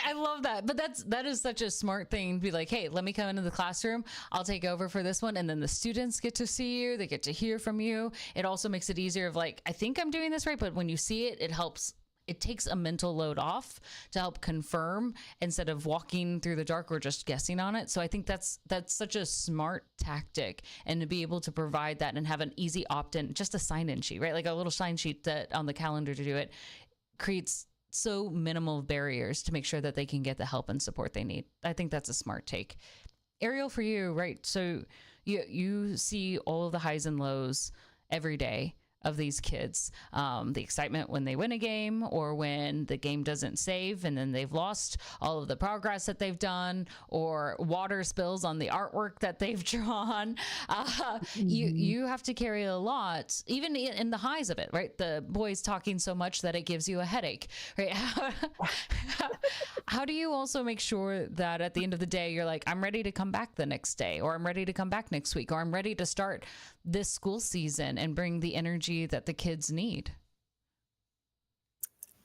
I love that. But that is such a smart thing to be like, hey, let me come into the classroom. I'll take over for this one. And then the students get to see you. They get to hear from you. It also makes it easier of like, I think I'm doing this right. But when you see it, it helps. It takes a mental load off to help confirm instead of walking through the dark or just guessing on it. So I think that's such a smart tactic, and to be able to provide that and have an easy opt-in, just a sign-in sheet, right? Like a little sign sheet that on the calendar to do it creates so minimal barriers to make sure that they can get the help and support they need. I think that's a smart take. Ariel, for you, right? So you see all of the highs and lows every day of these kids, the excitement when they win a game, or when the game doesn't save and then they've lost all of the progress that they've done, or water spills on the artwork that they've drawn. You have to carry a lot, even in the highs of it, right? The boys talking so much that it gives you a headache, right? How do you also make sure that at the end of the day, you're like, I'm ready to come back the next day, or I'm ready to come back next week, or I'm ready to start this school season and bring the energy that the kids need?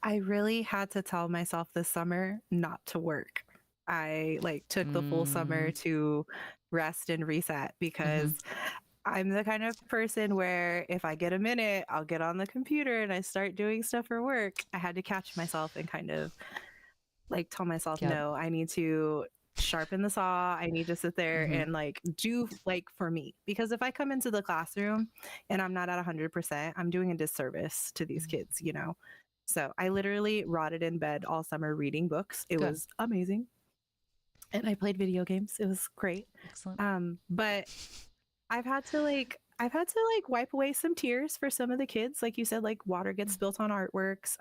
I really had to tell myself this summer not to work. I took the full summer to rest and reset, because I'm the kind of person where if I get a minute, I'll get on the computer and I start doing stuff for work. I had to catch myself and kind of tell myself, no, I need to sharpen the saw. I need to sit there and do for me, because if I come into the classroom and I'm not at 100%, I'm doing a disservice to these kids, So I literally rotted in bed all summer reading books. It was amazing. And I played video games. It was great. Excellent. But I've had to wipe away some tears for some of the kids. Like you said, water gets spilt on artworks.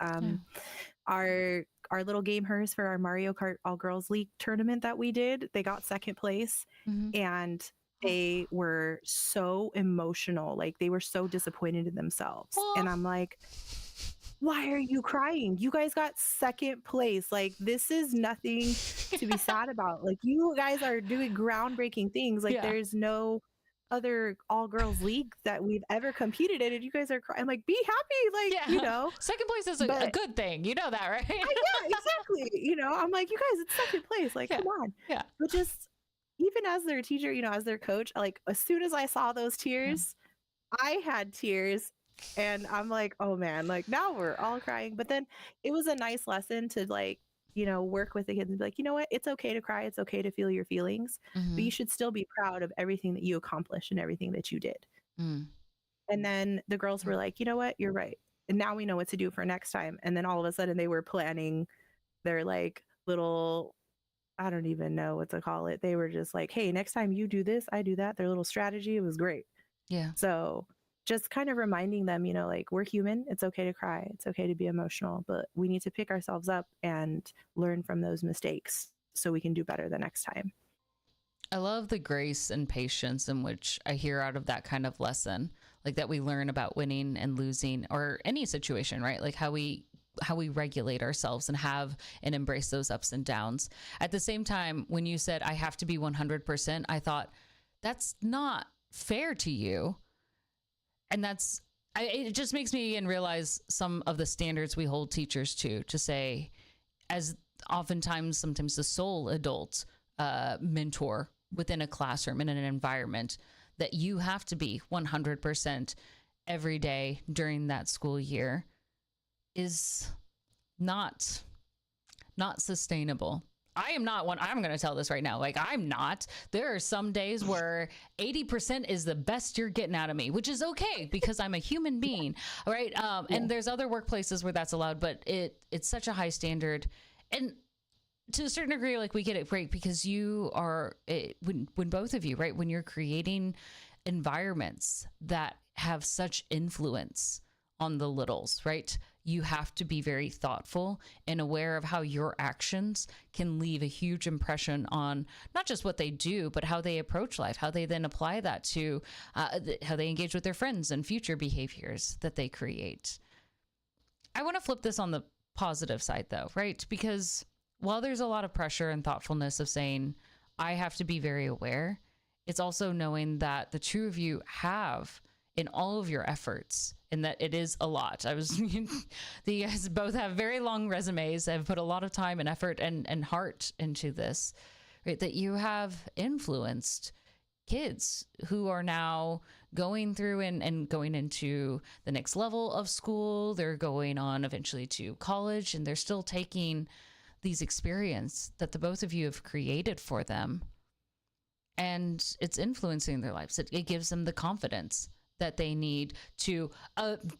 Our little gamers for our Mario Kart All Girls League tournament that we did, they got second place, and they were so emotional. They were so disappointed in themselves. And I'm like, why are you crying? You guys got second place. This is nothing to be sad about. You guys are doing groundbreaking things. There's no other all-girls league that we've ever competed in, and you guys are crying. I'm like, be happy, second place is a good thing, you know that, right? Yeah, exactly. I'm like, you guys, it's second place, come on. But just even as their teacher, as their coach, as soon as I saw those tears, I had tears, and I'm like, oh man, now we're all crying. But then it was a nice lesson to work with the kids and be like, you know what? It's okay to cry. It's okay to feel your feelings, but you should still be proud of everything that you accomplished and everything that you did. And then the girls were like, you know what? You're right. And now we know what to do for next time. And then all of a sudden they were planning their little, I don't even know what to call it. They were just like, hey, next time you do this, I do that. Their little strategy. It was great. Yeah. So just kind of reminding them, we're human. It's okay to cry. It's okay to be emotional, but we need to pick ourselves up and learn from those mistakes so we can do better the next time. I love the grace and patience in which I hear out of that kind of lesson. like that we learn about winning and losing or any situation, right? Like how we regulate ourselves and have and embrace those ups and downs. At the same time, when you said I have to be 100%, I thought that's not fair to you. And it just makes me again realize some of the standards we hold teachers to say, as sometimes the sole adult mentor within a classroom in an environment, that you have to be 100% every day during that school year is not sustainable. I am not one. I'm going to tell this right now. Like, I'm not. There are some days where 80% is the best you're getting out of me, which is okay because I'm a human being. Right. And there's other workplaces where that's allowed, but it's such a high standard. And to a certain degree, like, we get it, right? Because you are, when both of you, right, when you're creating environments that have such influence on the littles, right? You have to be very thoughtful and aware of how your actions can leave a huge impression on not just what they do, but how they approach life, how they then apply that to how they engage with their friends and future behaviors that they create. I want to flip this on the positive side, though, right? Because while there's a lot of pressure and thoughtfulness of saying, I have to be very aware, it's also knowing that the two of you have in all of your efforts, and that it is a lot. You guys both have very long resumes, have put a lot of time and effort and heart into this, right? That you have influenced kids who are now going through and going into the next level of school. They're going on eventually to college, and they're still taking these experiences that the both of you have created for them. And it's influencing their lives. It gives them the confidence that they need to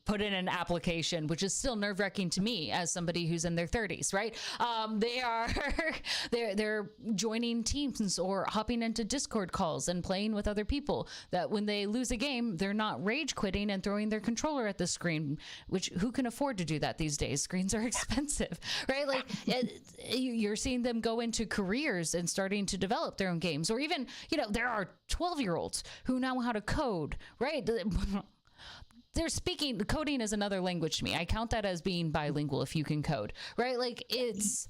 put in an application, which is still nerve-wracking to me as somebody who's in their 30s, right? They're joining teams or hopping into Discord calls and playing with other people, that when they lose a game, they're not rage quitting and throwing their controller at the screen, which who can afford to do that these days? Screens are expensive, right? Like you're seeing them go into careers and starting to develop their own games, or even, there are 12-year-olds who know how to code, right? They're speaking, coding is another language to me. I count that as being bilingual if you can code, right? Like it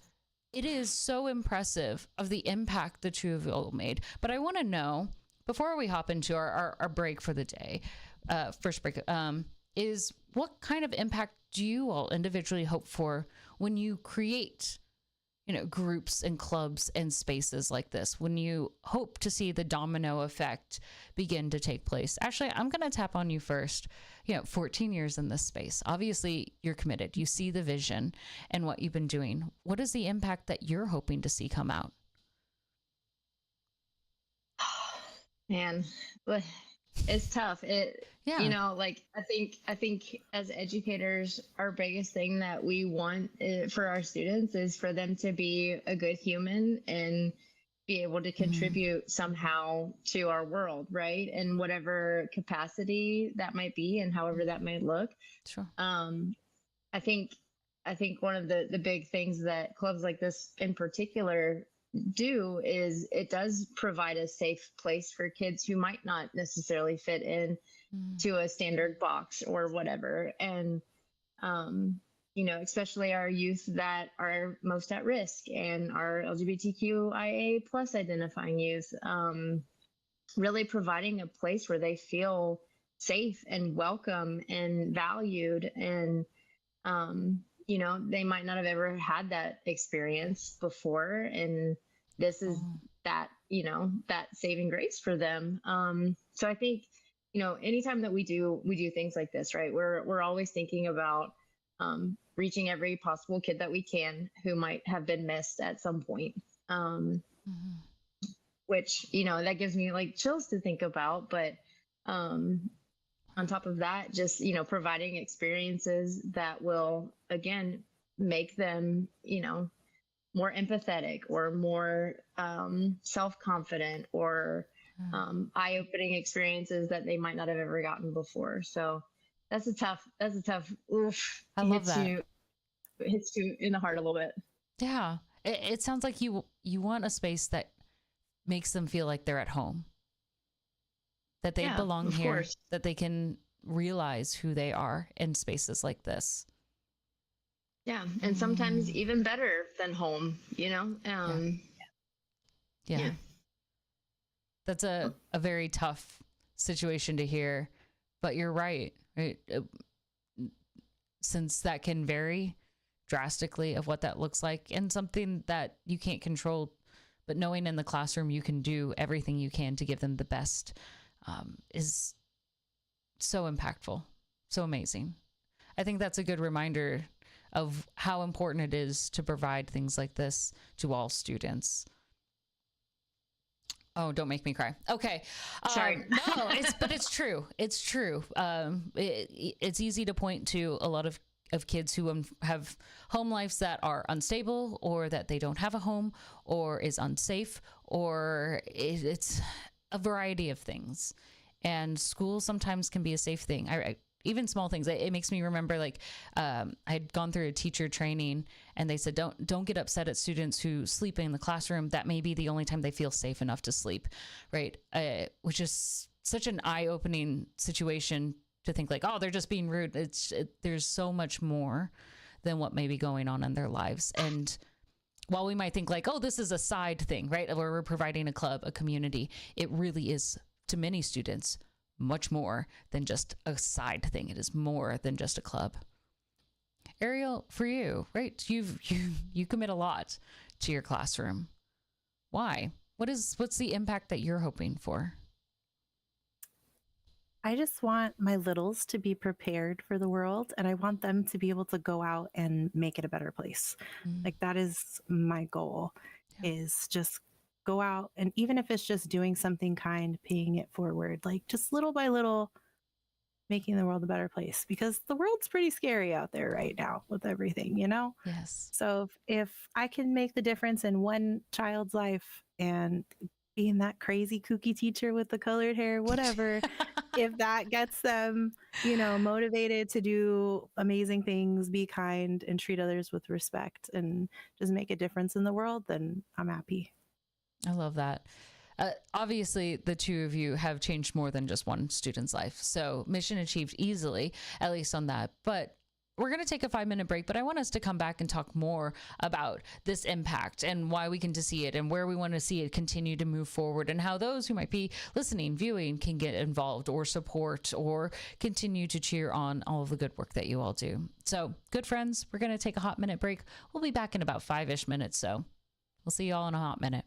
is so impressive of the impact the two of you all made. But I want to know, before we hop into our break for the day, first break, is what kind of impact do you all individually hope for when you create groups and clubs and spaces like this, when you hope to see the domino effect begin to take place? Ashley, I'm going to tap on you first. 14 years in this space. Obviously, you're committed. You see the vision and what you've been doing. What is the impact that you're hoping to see come out? Man, it's tough. I think as educators, our biggest thing that we want for our students is for them to be a good human and be able to contribute somehow to our world, right? In whatever capacity that might be and however that might look. Sure. I think one of the big things that clubs like this in particular do is it does provide a safe place for kids who might not necessarily fit in to a standard box or whatever. And, especially our youth that are most at risk and our LGBTQIA plus identifying youth, really providing a place where they feel safe and welcome and valued. And, they might not have ever had that experience before. And this is that saving grace for them. So I think, anytime that we do things like this, right, we're always thinking about reaching every possible kid that we can who might have been missed at some point. Which, that gives me like chills to think about. But on top of that, just, providing experiences that will, again, make them, more empathetic or more self-confident or eye-opening experiences that they might not have ever gotten before. So that's a tough oof. I love that. It hits you in the heart a little bit. Yeah. It sounds like you want a space that makes them feel like they're at home, that they belong here, that they can realize who they are in spaces like this. Yeah. And sometimes even better than home, you know? Yeah. That's a very tough situation to hear, but you're right. Since that can vary drastically of what that looks like and something that you can't control, but knowing in the classroom you can do everything you can to give them the best is so impactful, so amazing. I think that's a good reminder of how important it is to provide things like this to all students. Oh, don't make me cry. Okay. Sorry. No, it's true. It's true. It's easy to point to a lot of kids who have home lives that are unstable, or that they don't have a home, or is unsafe, or it's a variety of things. And school sometimes can be a safe thing. Even small things. It makes me remember, like, I had gone through a teacher training, and they said, don't get upset at students who sleep in the classroom. That may be the only time they feel safe enough to sleep, right? Which is such an eye-opening situation to think, like, oh, they're just being rude. There's so much more than what may be going on in their lives. And while we might think, like, oh, this is a side thing, right, where we're providing a club, a community, it really is, to many students, much more than just a side thing. It is more than just a club. Ariel, for you, right? You commit a lot to your classroom. Why? What's the impact that you're hoping for? I just want my littles to be prepared for the world, and I want them to be able to go out and make it a better place. Like, that is my goal, is just go out, and even if it's just doing something kind, paying it forward, like just little by little, making the world a better place, because the world's pretty scary out there right now with everything, you know? Yes. So if I can make the difference in one child's life, and being that crazy kooky teacher with the colored hair, whatever, if that gets them, motivated to do amazing things, be kind, and treat others with respect, and just make a difference in the world, then I'm happy. I love that. Obviously, the two of you have changed more than just one student's life. So mission achieved easily, at least on that. But we're going to take a 5-minute break, but I want us to come back and talk more about this impact and why we can see it and where we want to see it continue to move forward, and how those who might be listening, viewing, can get involved or support or continue to cheer on all of the good work that you all do. So, good friends, we're going to take a hot minute break. We'll be back in about 5-ish minutes. So we'll see you all in a hot minute.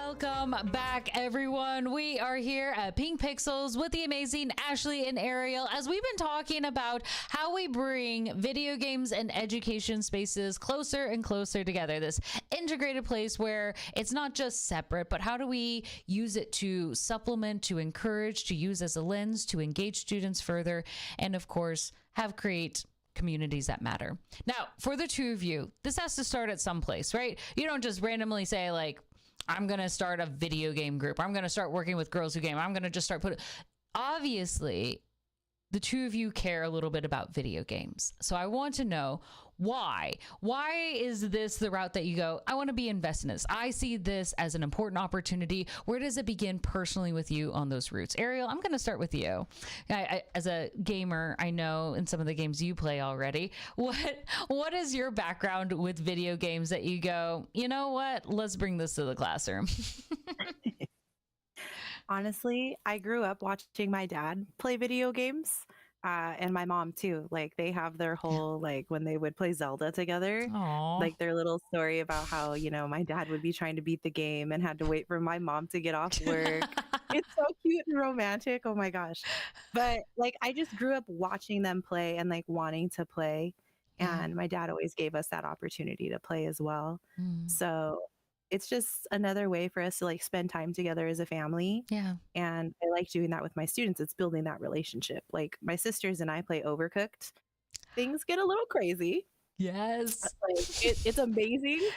Welcome back, everyone. We are here at Pink Pixels with the amazing Ashley and Ariel as we've been talking about how we bring video games and education spaces closer and closer together. This integrated place where it's not just separate, but how do we use it to supplement, to encourage, to use as a lens, to engage students further, and of course, create communities that matter. Now, for the two of you, this has to start at some place, right? You don't just randomly say like, I'm going to start a video game group. I'm going to start working with girls who game. I'm going to just start obviously, the two of you care a little bit about video games. So I want to know why. Why is this the route that you go, I want to be invested in this? I see this as an important opportunity. Where does it begin personally with you on those roots? Ariel, I'm going to start with you. As a gamer, I know in some of the games you play already, what is your background with video games that you go, you know what, let's bring this to the classroom? Honestly, I grew up watching my dad play video games, and my mom too. Like they have their whole like when they would play Zelda together, Aww. like their little story about how, you know, my dad would be trying to beat the game and had to wait for my mom to get off work. It's so cute and romantic. Oh my gosh. But like I just grew up watching them play and like wanting to play. And my dad always gave us that opportunity to play as well. So it's just another way for us to like spend time together as a family. Yeah. And I like doing that with my students. It's building that relationship. Like my sisters and I play Overcooked. Things get a little crazy. Yes. Like, it's amazing.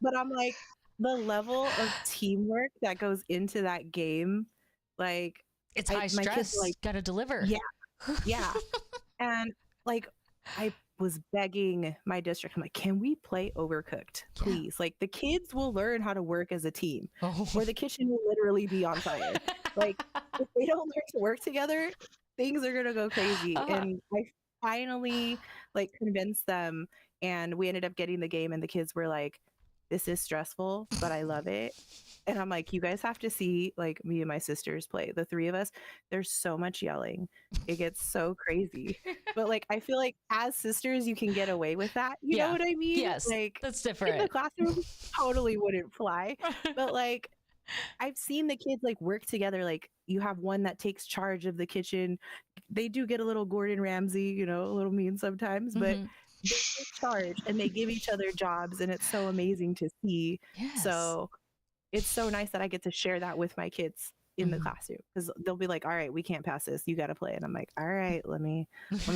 But I'm like, the level of teamwork that goes into that game, like it's high stress. Like, gotta deliver. Yeah. Yeah. And like I was begging my district, I'm like, can we play Overcooked, please? Like the kids will learn how to work as a team, or the kitchen will literally be on fire. Like if they don't learn to work together, things are gonna go crazy. And I finally like convinced them, and we ended up getting the game, and the kids were like, this is stressful, but I love it. And I'm like, you guys have to see like me and my sisters play. The three of us, there's so much yelling. It gets so crazy. But like, I feel like as sisters, you can get away with that. You know what I mean? Yes, like that's different. In the classroom, totally wouldn't fly. But like, I've seen the kids like work together. Like you have one that takes charge of the kitchen. They do get a little Gordon Ramsay, you know, a little mean sometimes, but they take charge and they give each other jobs, and it's so amazing to see. Yes. So it's so nice that I get to share that with my kids in the classroom, because they'll be like, all right, we can't pass this, you got to play. And I'm like, all right, let me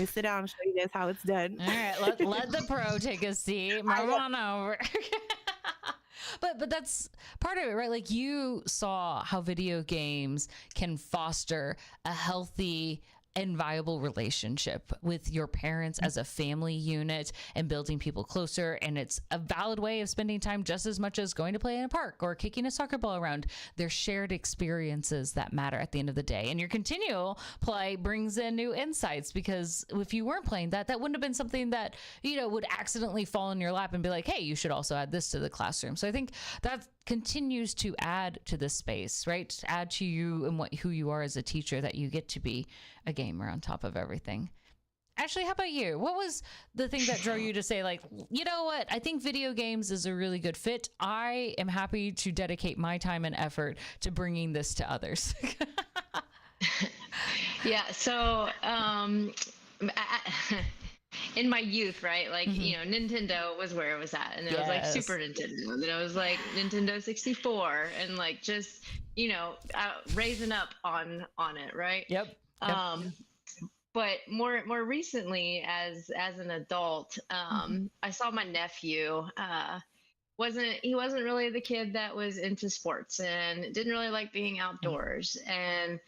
sit down and show you guys how it's done. All right, let the pro take a seat. Move on over. But that's part of it, right? Like you saw how video games can foster a healthy and viable relationship with your parents as a family unit and building people closer. And it's a valid way of spending time just as much as going to play in a park or kicking a soccer ball around. They're shared experiences that matter at the end of the day. And your continual play brings in new insights, because if you weren't playing that wouldn't have been something that, you know, would accidentally fall in your lap and be like, hey, you should also add this to the classroom. So I think that continues to add to the space, right? Add to you and who you are as a teacher, that you get to be a gamer on top of everything. Ashley, how about you? What was the thing that drove you to say, like, you know what? I think video games is a really good fit. I am happy to dedicate my time and effort to bringing this to others. Yeah. So, in my youth, right? Like, you know, Nintendo was where it was at. And it was like Super Nintendo. And then it was like Nintendo 64. And like just, you know, raising up on it, right? Yep. But more recently, as an adult, I saw my nephew. He wasn't really the kid that was into sports and didn't really like being outdoors. And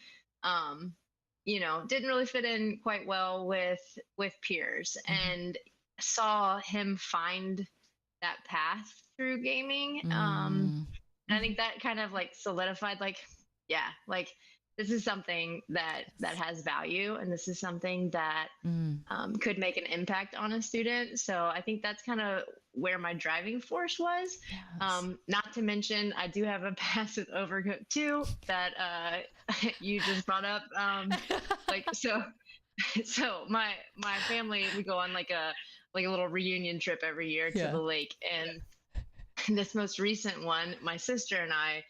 you know, didn't really fit in quite well with peers, and saw him find that path through gaming. And I think that kind of like solidified, like, yeah, like this is something that has value, and this is something that could make an impact on a student. So I think that's kind of where my driving force was. Yes. Not to mention, I do have a pass with Overcooked too that you just brought up. So my family, we go on like a little reunion trip every year to the lake, and this most recent one, my sister and I,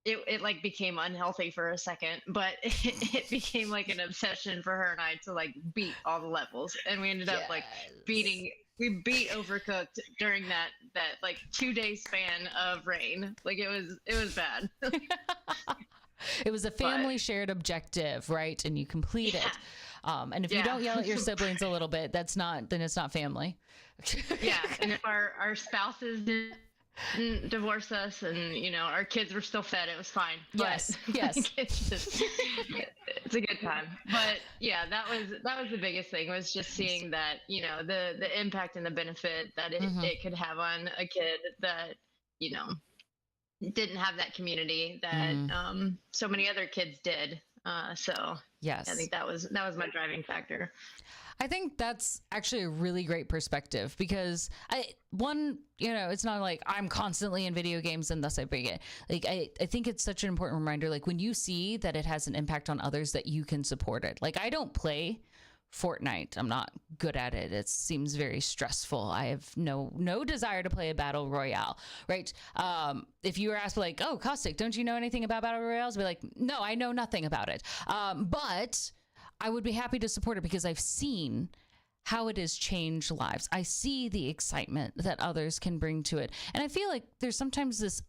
it like became unhealthy for a second, but it became like an obsession for her and I to like beat all the levels, and we ended up like beating. We beat Overcooked during that like 2-day span of rain. Like it was bad. It was a family shared objective, right? And you complete it. And if you don't yell at your siblings a little bit, then it's not family. Yeah. And if our spouses didn't divorce us and, you know, our kids were still fed, it was fine. Yes. But, yes. like, it's a good time. But yeah, that was the biggest thing, was just seeing that, you know, the impact and the benefit that it could have on a kid that, you know, didn't have that community that so many other kids did. So yes, I think that was my driving factor. I think that's actually a really great perspective, because it's not like I'm constantly in video games and thus I bring it. Like, I think it's such an important reminder, like when you see that it has an impact on others, that you can support it. Like, I don't play Fortnite. I'm not good at it. It seems very stressful. I have no desire to play a battle royale, right? If you were asked like, oh, Caustic, don't you know anything about battle royales? I'd be like, no, I know nothing about it. But I would be happy to support it because I've seen how it has changed lives. I see the excitement that others can bring to it. And I feel like there's sometimes this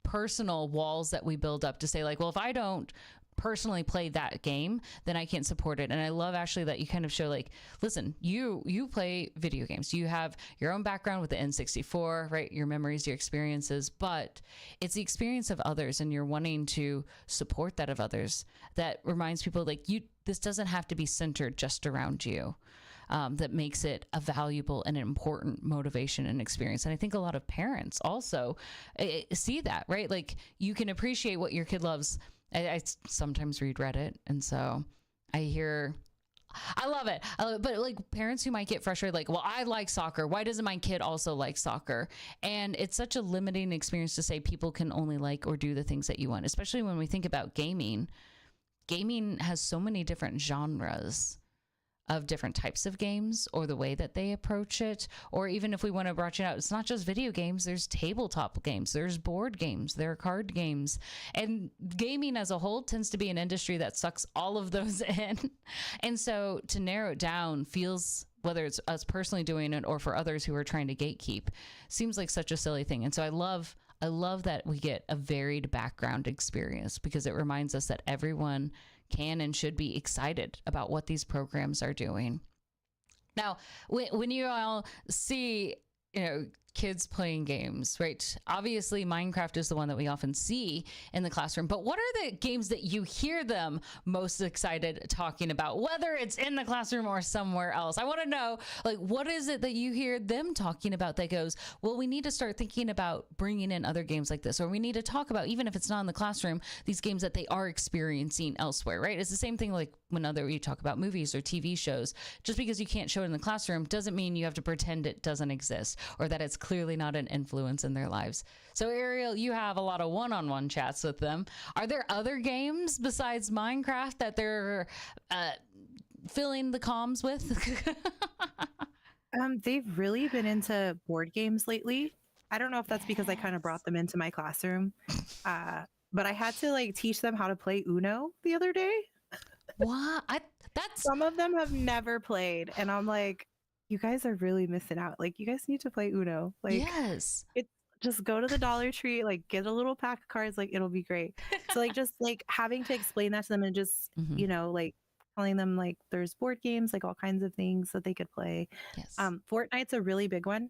personal walls that we build up to say like, well, if I don't personally play that game, then I can't support it. And I love, Ashley, that you kind of show like, listen, you play video games, you have your own background with the N64, right? Your memories, your experiences, but it's the experience of others, and you're wanting to support that of others. That reminds people like, this doesn't have to be centered just around you. That makes it a valuable and important motivation and experience. And I think a lot of parents also see that, right? Like, you can appreciate what your kid loves. I sometimes read Reddit, and so I love it. But like, parents who might get frustrated, like, well, I like soccer, why doesn't my kid also like soccer? And it's such a limiting experience to say people can only like or do the things that you want, especially when we think about gaming. Gaming has so many different genres of different types of games, or the way that they approach it. Or even if we want to branch it out, it's not just video games, there's tabletop games, there's board games, there are card games, and gaming as a whole tends to be an industry that sucks all of those in. And so to narrow it down feels, whether it's us personally doing it or for others who are trying to gatekeep, seems like such a silly thing. And so I love that we get a varied background experience, because it reminds us that everyone can and should be excited about what these programs are doing. Now, when you all see, kids playing games, right? Obviously, Minecraft is the one that we often see in the classroom, but what are the games that you hear them most excited talking about, whether it's in the classroom or somewhere else? I want to know, like, what is it that you hear them talking about that goes, well, we need to start thinking about bringing in other games like this, or we need to talk about, even if it's not in the classroom, these games that they are experiencing elsewhere, right? It's the same thing like whenever you talk about movies or TV shows. Just because you can't show it in the classroom doesn't mean you have to pretend it doesn't exist, or that it's clearly not an influence in their lives. So Ariel, you have a lot of one-on-one chats with them. Are there other games besides Minecraft that they're filling the comms with? They've really been into board games lately. I don't know if that's because I kind of brought them into my classroom, but I had to like teach them how to play Uno the other day. What? Some of them have never played, and I'm like, you guys are really missing out. Like, you guys need to play Uno. Like, yes, just go to the Dollar Tree, like get a little pack of cards, like it'll be great. So like, just like having to explain that to them, and just like telling them like there's board games, like all kinds of things that they could play. Yes. Fortnite's a really big one.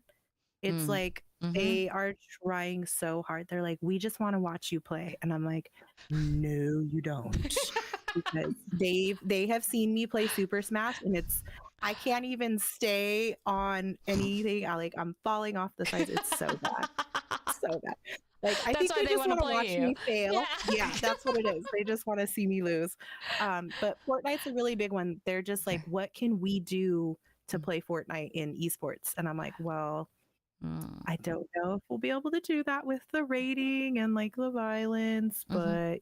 It's like they are trying so hard. They're like, we just want to watch you play, and I'm like, no, you don't. Because they have seen me play Super Smash, and I can't even stay on anything. I'm falling off the sides. It's so bad. So bad. Like, I think they just want to watch me fail. Yeah, that's what it is. They just want to see me lose. But Fortnite's a really big one. They're just like, what can we do to play Fortnite in esports? And I'm like, well, I don't know if we'll be able to do that with the rating and like the violence, but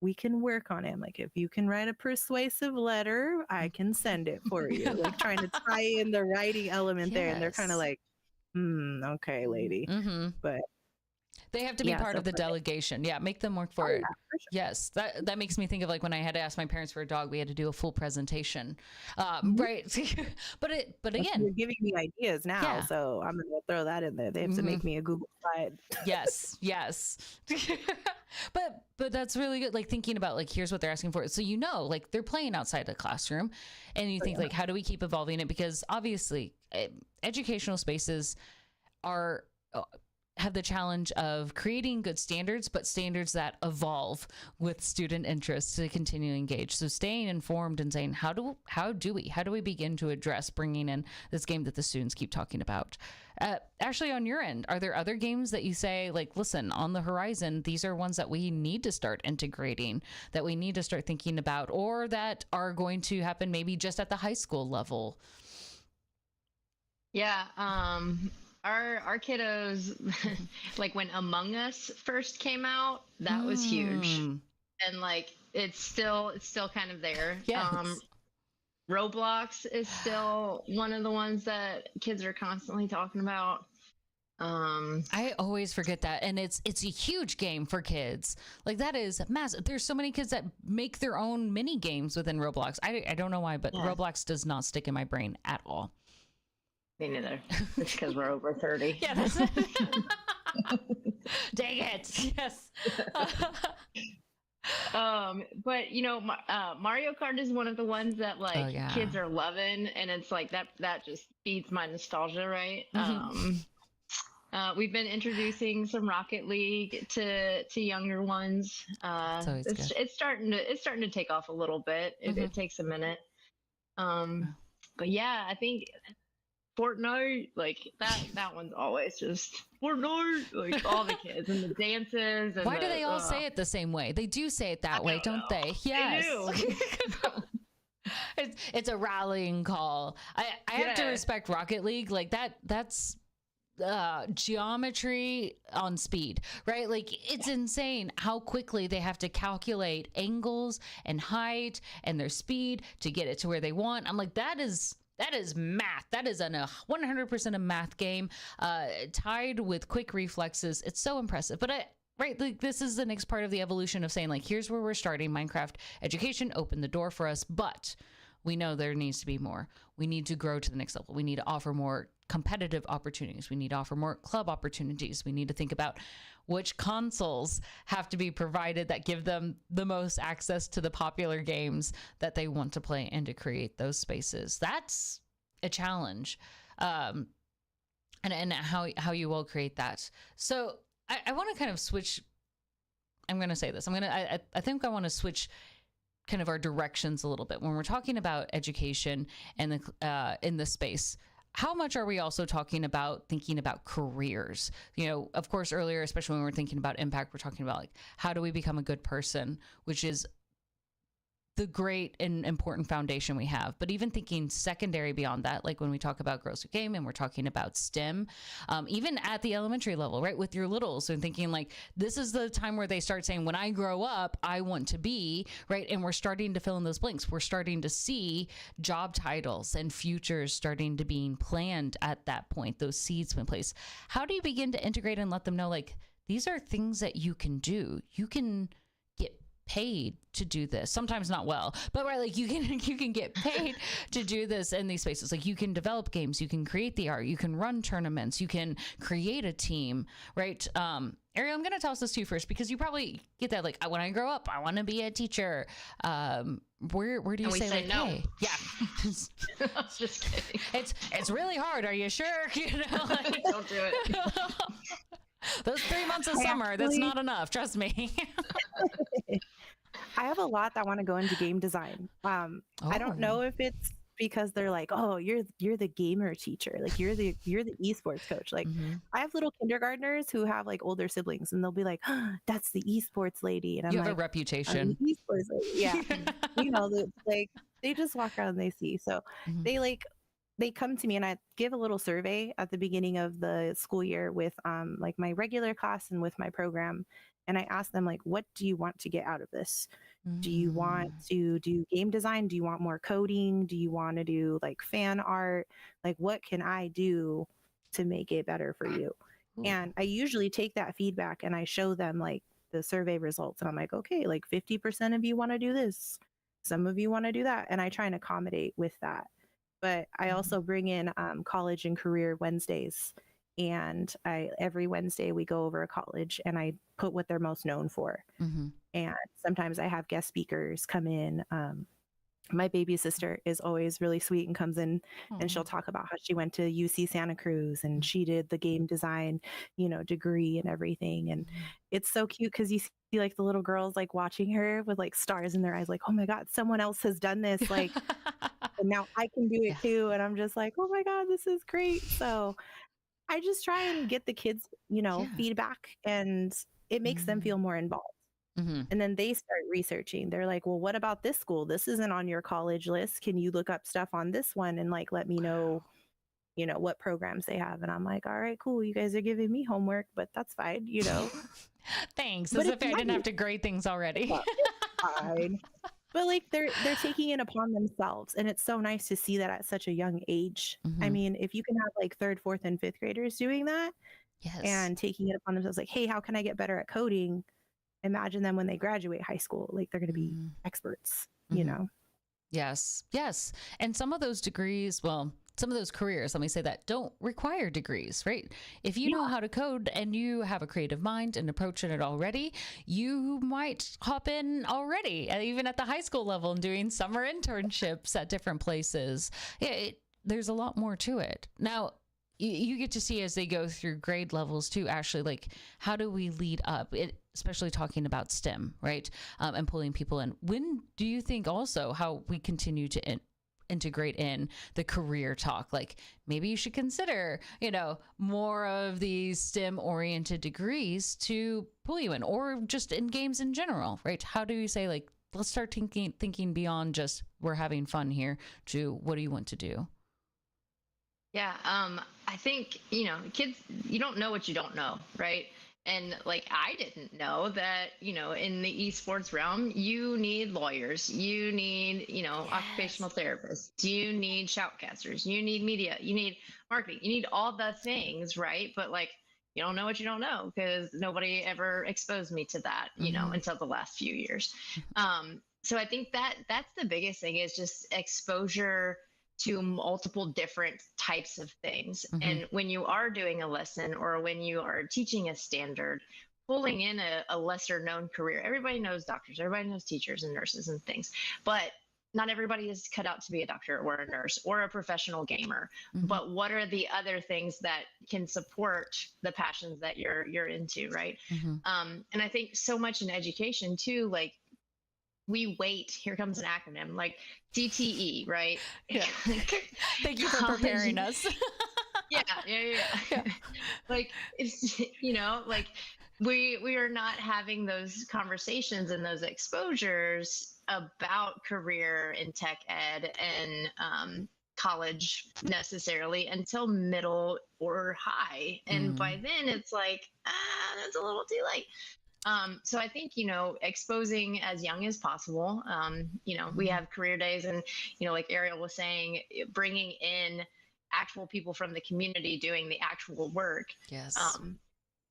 we can work on it. I'm like, if you can write a persuasive letter, I can send it for you. Like, trying to tie in the writing element there. And they're kind of like, Okay, lady. Mm-hmm. But They have to be part of the delegation. Yeah, make them work for it. Yeah, for sure. Yes, that makes me think of like when I had to ask my parents for a dog, we had to do a full presentation, right? but again, you're giving me ideas now, Yeah. so I'm gonna throw that in there. They have to make me a Google slide. yes. but that's really good. Like thinking about like here's what they're asking for. So like they're playing outside the classroom, and you think like how do we keep evolving it? Because obviously, educational spaces have the challenge of creating good standards, but standards that evolve with student interest to continue to engage. So staying informed and saying, how do we begin to address bringing in this game that the students keep talking about? Ashley, on your end, are there other games that you say, like, listen, on the horizon, these are ones that we need to start integrating, that we need to start thinking about, or that are going to happen maybe just at the high school level? Yeah. Our kiddos, like when Among Us first came out, that was huge, and like it's still kind of there. Yes. Roblox is still one of the ones that kids are constantly talking about. I always forget that, and it's a huge game for kids. Like that is massive. There's so many kids that make their own mini games within Roblox. I don't know why, but Roblox does not stick in my brain at all. Me neither. It's because we're over 30. Yeah, that's it. Dang it. Yes. But Mario Kart is one of the ones that like kids are loving, and it's like that just feeds my nostalgia, right? We've been introducing some Rocket League to younger ones. It's starting to take off a little bit. It takes a minute. But yeah, I think Fortnite, like that one's always just Fortnite, like all the kids and the dances. And why do they all say it the same way? They do say it that way, don't they? Yes. They do. It's a rallying call. I have to respect Rocket League. Like that's geometry on speed, right? Like it's insane how quickly they have to calculate angles and height and their speed to get it to where they want. I'm like, that is math. That is a 100% a math game, tied with quick reflexes. It's so impressive. But like this is the next part of the evolution of saying like, here's where we're starting. Minecraft education opened the door for us, but we know there needs to be more. We need to grow to the next level. We need to offer more competitive opportunities. We need to offer more club opportunities. We need to think about which consoles have to be provided that give them the most access to the popular games that they want to play and to create those spaces. That's a challenge. And how you will create that. So I want to kind of switch. I'm going to say this. I think I want to switch kind of our directions a little bit when we're talking about education and in the space. How much are we also talking about thinking about careers? Of course, earlier, especially when we're thinking about impact, we're talking about like, how do we become a good person, which is the great and important foundation we have. But even thinking secondary beyond that, like when we talk about Girls Who Game and we're talking about STEM, even at the elementary level, right, with your littles, and thinking like, this is the time where they start saying, when I grow up, I want to be, right? And we're starting to fill in those blanks. We're starting to see job titles and futures starting to being planned at that point, those seeds in place. How do you begin to integrate and let them know, like, these are things that you can do? You can get paid to do this, sometimes not well, but right, like you can get paid to do this in these spaces. Like you can develop games, you can create the art, you can run tournaments, you can create a team, right? Ariel, I'm gonna toss this to you first because you probably get that, like, when I grow up I want to be a teacher. Where do you say like, no? Hey, yeah. Just kidding. It's really hard, are you sure? Like, don't do it. Those 3 months of summer, that's not enough, trust me. I have a lot that want to go into game design. I don't know if it's because they're like, oh, you're the gamer teacher, like you're the esports coach. Like I have little kindergartners who have like older siblings, and they'll be like, oh, that's the esports lady, and I'm you like, have a reputation. I'm the esports lady. Yeah. Like they just walk around and they see. So they come to me, and I give a little survey at the beginning of the school year with like my regular class and with my program. And I ask them, like, what do you want to get out of this? Do you want to do game design? Do you want more coding? Do you want to do like fan art? Like, what can I do to make it better for you. And I usually take that feedback and I show them like the survey results, and I'm like, okay, like 50% of you want to do this, some of you want to do that, and I try and accommodate with that. But I also bring in college and career Wednesdays, and every Wednesday we go over a college and I put what they're most known for. And sometimes I have guest speakers come in. My baby sister is always really sweet and comes in and she'll talk about how she went to UC Santa Cruz and she did the game design, degree and everything. And it's so cute because you see like the little girls like watching her with like stars in their eyes, like, oh my God, someone else has done this. Like, and now I can do it too. And I'm just like, oh my God, this is great. So I just try and get the kids, feedback, and it makes them feel more involved. And then they start researching. They're like, well, what about this school? This isn't on your college list. Can you look up stuff on this one and like let me know, what programs they have? And I'm like, all right, cool. You guys are giving me homework, but that's fine, Thanks. As if I didn't have to grade things already. Fine. But like they're taking it upon themselves, and it's so nice to see that at such a young age. I mean, if you can have like 3rd, 4th, and 5th graders doing that, and taking it upon themselves, like, hey, how can I get better at coding? Imagine them when they graduate high school, like they're going to be experts, Yes. And some of those degrees, some of those careers, let me say that, don't require degrees, right? If you know how to code and you have a creative mind and approaching it already, you might hop in already, even at the high school level, and doing summer internships at different places. There's a lot more to it. Now, you get to see as they go through grade levels too, Ashley, like how do we lead up it, especially talking about STEM, right? And pulling people in. When do you think also how we continue to integrate in the career talk? Like maybe you should consider, more of these STEM oriented degrees to pull you in, or just in games in general, right? How do you say like, let's start thinking beyond just we're having fun here to what do you want to do? Yeah, I think, kids, you don't know what you don't know, right? And like, I didn't know that, in the esports realm, you need lawyers, you need, occupational therapists, you need shoutcasters, you need media, you need marketing, you need all the things, right? But like, you don't know what you don't know because nobody ever exposed me to that, until the last few years. So I think that's the biggest thing, is just exposure to multiple different types of things. And when you are doing a lesson or when you are teaching a standard, pulling in a lesser known career, everybody knows doctors, everybody knows teachers and nurses and things, but not everybody is cut out to be a doctor or a nurse or a professional gamer. But what are the other things that can support the passions that you're into, right? And I think so much in education too, like, we wait, here comes an acronym like CTE, right? Yeah. Thank you for preparing us. Yeah. Like, it's, like we are not having those conversations and those exposures about career in tech ed and college necessarily until middle or high. And by then it's like, that's a little too late. So I think, exposing as young as possible, we have career days and, like Ariel was saying, bringing in actual people from the community doing the actual work,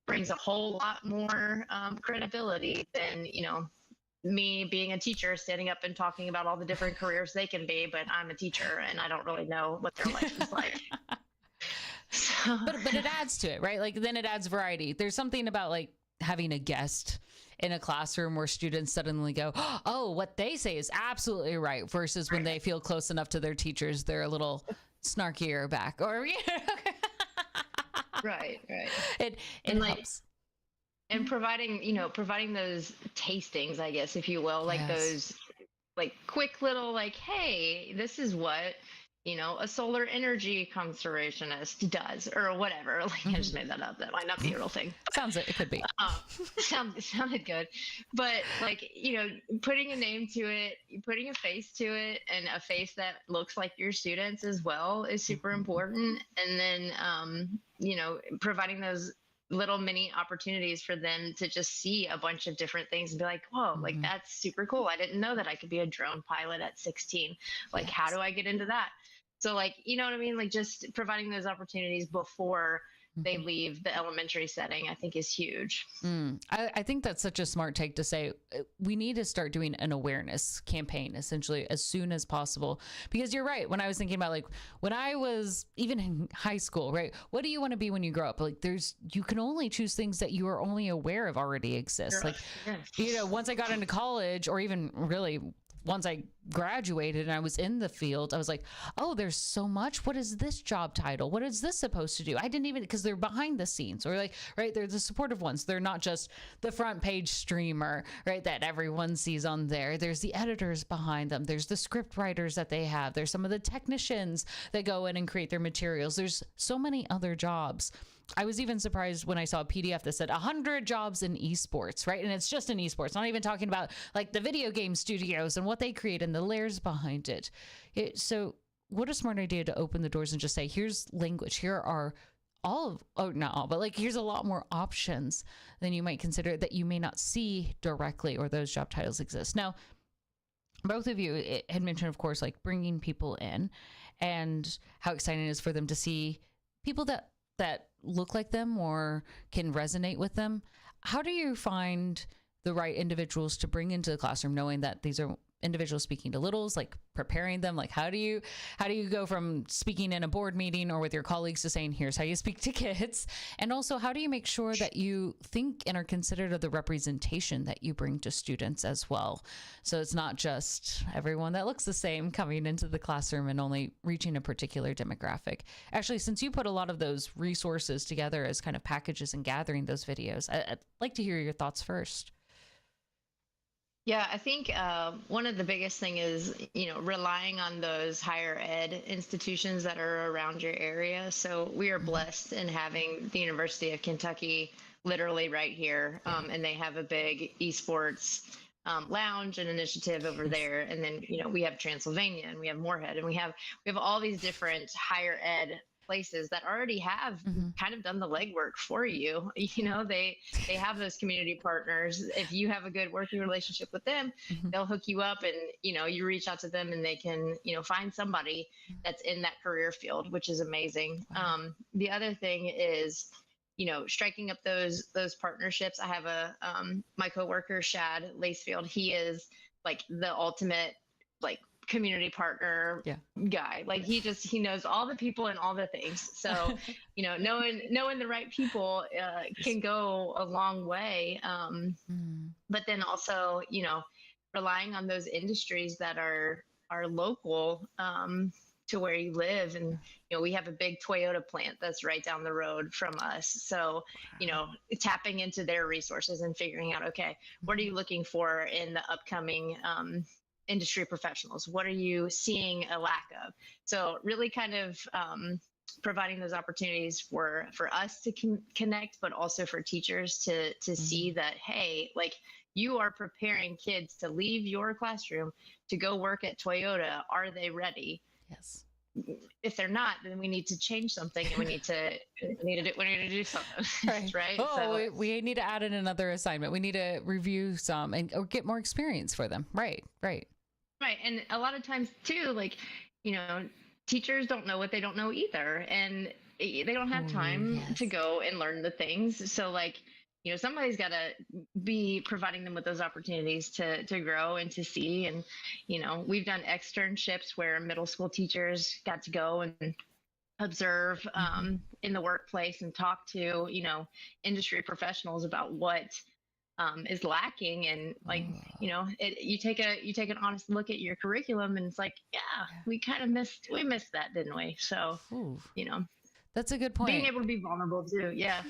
brings a whole lot more credibility than, me being a teacher standing up and talking about all the different careers they can be, but I'm a teacher and I don't really know what their life is like. So. But it adds to it, right? Like then it adds variety. There's something about like having a guest in a classroom where students suddenly go, oh, what they say is absolutely right, versus when they feel close enough to their teachers, they're a little snarkier back, or right. It helps. And providing those tastings, I guess, if you will, like those like quick little like, hey, this is what a solar energy conservationist does, or whatever. Like, I just made that up. That might not be a real thing. It could be. Sounded good. But like, putting a name to it, putting a face to it, and a face that looks like your students as well is super important. And then, providing those little mini opportunities for them to just see a bunch of different things and be like, whoa, like that's super cool. I didn't know that I could be a drone pilot at 16. Like, how do I get into that? So like, you know what I mean? Like just providing those opportunities before they leave the elementary setting, I think is huge. I think that's such a smart take to say we need to start doing an awareness campaign essentially as soon as possible. Because you're right. When I was thinking about like when I was even in high school, right? What do you want to be when you grow up? Like you can only choose things that you are only aware of already exist. Like, once I got into college or even really once I graduated and I was in the field, I was like, oh, there's so much. What is this job title? What is this supposed to do? I didn't even, because they're behind the scenes or like, right. They're the supportive ones. They're not just the front page streamer, right. That everyone sees on there. There's the editors behind them. There's the script writers that they have. There's some of the technicians that go in and create their materials. There's so many other jobs. I was even surprised when I saw a PDF that said 100 jobs in esports, right? And it's just in esports, not even talking about like the video game studios and what they create and the layers behind it. So what a smart idea to open the doors and just say, here's language. Here are not all, but like, here's a lot more options than you might consider that you may not see directly or those job titles exist. Now, both of you had mentioned, of course, like bringing people in and how exciting it is for them to see people that look like them or can resonate with them. How do you find the right individuals to bring into the classroom, knowing that these are individuals speaking to littles, like preparing them? Like how do you go from speaking in a board meeting or with your colleagues to saying, here's how you speak to kids? And also, how do you make sure that you think and are considerate of the representation that you bring to students as well? So it's not just everyone that looks the same coming into the classroom and only reaching a particular demographic. Actually, since you put a lot of those resources together as kind of packages and gathering those videos, I'd like to hear your thoughts first. Yeah, I think one of the biggest thing is, relying on those higher ed institutions that are around your area. So we are blessed in having the University of Kentucky literally right here. And they have a big esports lounge and initiative over there. And then, we have Transylvania and we have Moorhead and we have all these different higher ed places that already have kind of done the legwork for you. They have those community partners. If you have a good working relationship with them, they'll hook you up and, you reach out to them and they can, find somebody that's in that career field, which is amazing. Wow. The other thing is, striking up those partnerships. I have my coworker, Shad Lacefield. He is like the ultimate, like, community partner guy. Like he knows all the people and all the things. So, knowing the right people can go a long way. But then also, relying on those industries that are local to where you live. And, we have a big Toyota plant that's right down the road from us. So, tapping into their resources and figuring out, okay, what are you looking for in the upcoming industry professionals? What are you seeing a lack of? So really kind of providing those opportunities for us to connect, but also for teachers to see that, hey, like you are preparing kids to leave your classroom to go work at Toyota. Are they ready? Yes. If they're not, then we need to change something and we need to do something. Right. Oh, so, we need to add in another assignment. We need to review some or get more experience for them. Right. Right. And a lot of times too, like, teachers don't know what they don't know either. And they don't have time to go and learn the things. So like, somebody's got to be providing them with those opportunities to grow and to see. And, we've done externships where middle school teachers got to go and observe in the workplace and talk to, industry professionals about what is lacking. And like, you take an honest look at your curriculum and it's like, we kind of missed that, didn't we? So, that's a good point. Being able to be vulnerable too. Yeah.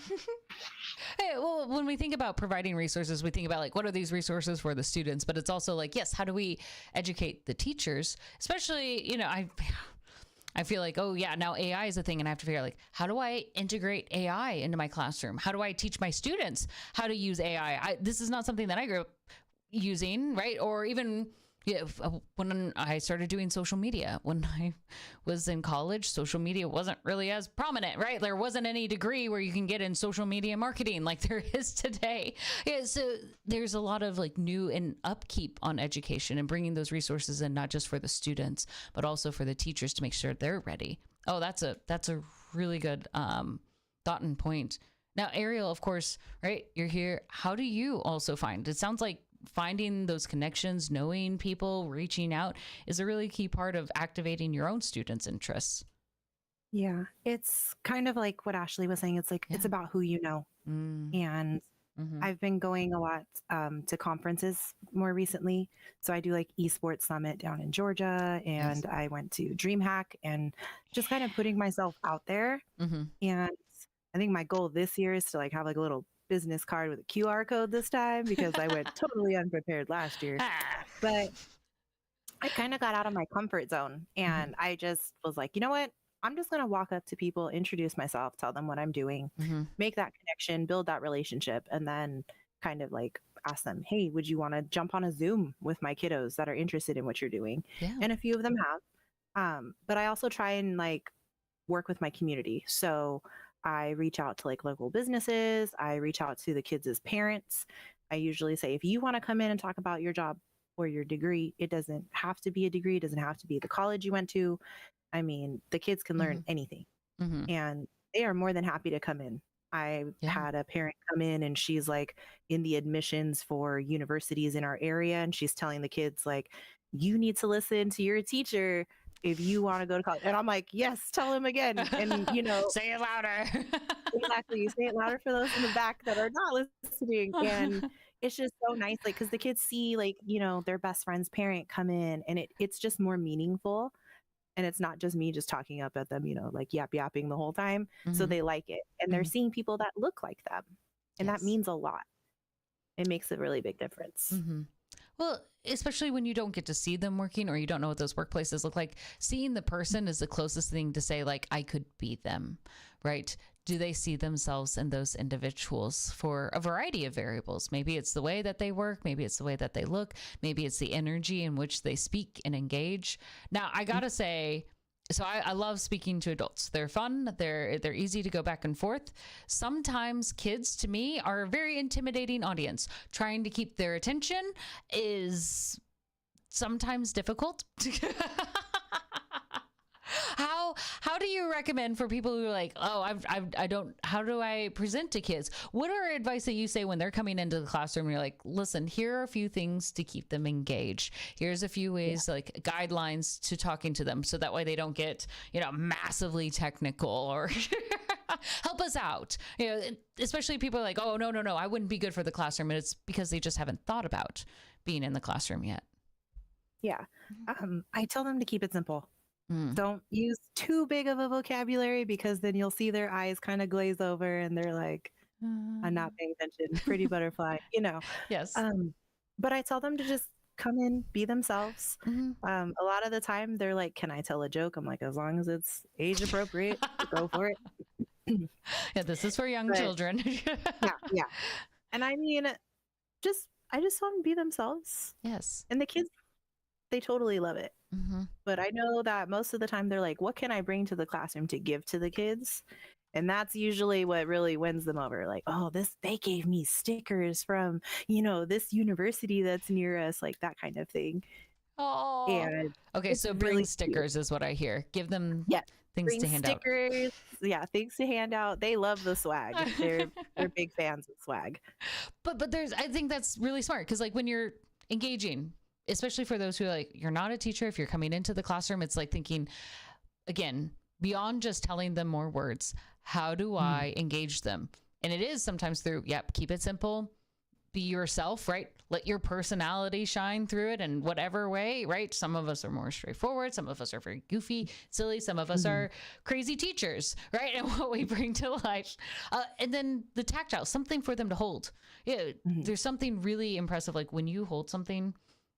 Hey, well, when we think about providing resources, we think about like, what are these resources for the students? But it's also like, yes, how do we educate the teachers? Especially, I feel like, now AI is a thing and I have to figure out like, how do I integrate AI into my classroom? How do I teach my students how to use AI? This is not something that I grew up using, right? Or even Yeah, when I started doing social media, when I was in college, social media wasn't really as prominent, right? There wasn't any degree where you can get in social media marketing like there is today. Yeah, so there's a lot of like new and upkeep on education and bringing those resources in, not just for the students, but also for the teachers to make sure they're ready. Oh, that's a really good thought and point. Now, Ariel, of course, right? You're here. How do you also find? It sounds like finding those connections, knowing people, reaching out is a really key part of activating your own students' interests. Yeah, it's kind of like what Ashley was saying. It's like, it's about who you know. And I've been going a lot to conferences more recently. So I do like esports summit down in Georgia, and I went to DreamHack, and just kind of putting myself out there. And I think my goal this year is to like have like a little business card with a QR code this time, because I went totally unprepared last year. But I kind of got out of my comfort zone, and I just was like, you know what? I'm just going to walk up to people, introduce myself, tell them what I'm doing, make that connection, build that relationship, and then kind of like ask them, hey, would you want to jump on a Zoom with my kiddos that are interested in what you're doing? And a few of them have. But I also try and like work with my community. So I reach out to like local businesses. I reach out to the kids' parents. I usually say, if you want to come in and talk about your job or your degree, it doesn't have to be a degree. It doesn't have to be the college you went to. I mean, the kids can learn anything, and they are more than happy to come in. I had a parent come in, and she's like in the admissions for universities in our area. And she's telling the kids like, you need to listen to your teacher if you want to go to college. And I'm like, yes, tell him again. And, you know, say it louder. Exactly. Say it louder for those in the back that are not listening. And it's just so nice. Like, cause the kids see like, you know, their best friend's parent come in, and it's just more meaningful. And it's not just me just talking up at them, you know, like yapping the whole time. So they like it. And they're seeing people that look like them. And that means a lot. It makes a really big difference. Well, especially when you don't get to see them working, or you don't know what those workplaces look like, seeing the person is the closest thing to say, like, I could be them, right? Do they see themselves in those individuals for a variety of variables? Maybe it's the way that they work. Maybe it's the way that they look. Maybe it's the energy in which they speak and engage. Now, I gotta say, so I love speaking to adults. They're fun. They're easy to go back and forth. Sometimes kids, to me, are a very intimidating audience. Trying to keep their attention is sometimes difficult. How do you recommend for people who are like, oh, I don't, how do I present to kids? What are advice that you say when they're coming into the classroom and you're like, listen, here are a few things to keep them engaged. Here's a few ways, like guidelines to talking to them, so that way they don't get, you know, massively technical or help us out. You know, especially people are like, oh, no, I wouldn't be good for the classroom. And it's because they just haven't thought about being in the classroom yet. Yeah. I tell them to keep it simple. Don't use too big of a vocabulary, because then you'll see their eyes kind of glaze over and they're like, I'm not paying attention. Pretty butterfly, you know? Yes. But I tell them to just come in, be themselves. A lot of the time they're like, can I tell a joke? I'm like, as long as it's age appropriate, go for it. Yeah, this is for young children. Yeah. And I mean, I just tell them to be themselves. Yes. And the kids, they totally love it. But I know that most of the time they're like, what can I bring to the classroom to give to the kids? And that's usually what really wins them over. Like, oh, they gave me stickers from, you know, this university that's near us, like that kind of thing. Oh, and okay. So bring really stickers cute. Is what I hear. Give them things to hand stickers, out. Yeah, things to hand out. They love the swag. They're big fans of swag. But I think that's really smart, because like when you're engaging, especially for those who are like, you're not a teacher, if you're coming into the classroom, it's like thinking, again, beyond just telling them more words, how do I engage them? And it is sometimes through, keep it simple, be yourself, right? Let your personality shine through it in whatever way, right? Some of us are more straightforward. Some of us are very goofy, silly. Some of us are crazy teachers, right? And what we bring to life. And then the tactile, something for them to hold. Yeah, there's something really impressive. Like when you hold something,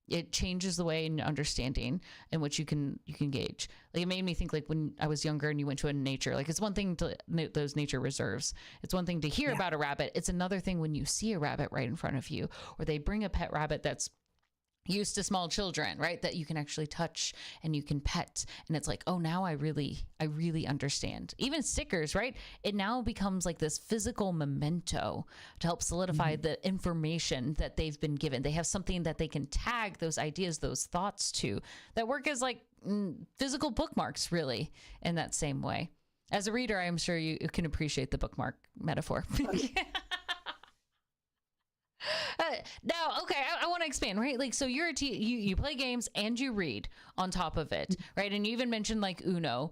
it changes the way in understanding in which you can gauge. Like it made me think, like when I was younger and you went to a nature, like it's one thing to those nature reserves. It's one thing to hear about a rabbit. It's another thing when you see a rabbit right in front of you, or they bring a pet rabbit that's, used to small children, right? That you can actually touch and you can pet. And it's like, oh, now I really understand. Even stickers, right? It now becomes like this physical memento to help solidify the information that they've been given. They have something that they can tag those ideas, those thoughts to, that work as like physical bookmarks, really, in that same way. As a reader, I'm sure you can appreciate the bookmark metaphor. Now, okay, I want to expand, right? Like, so you're you play games and you read on top of it, right? And you even mentioned like Uno.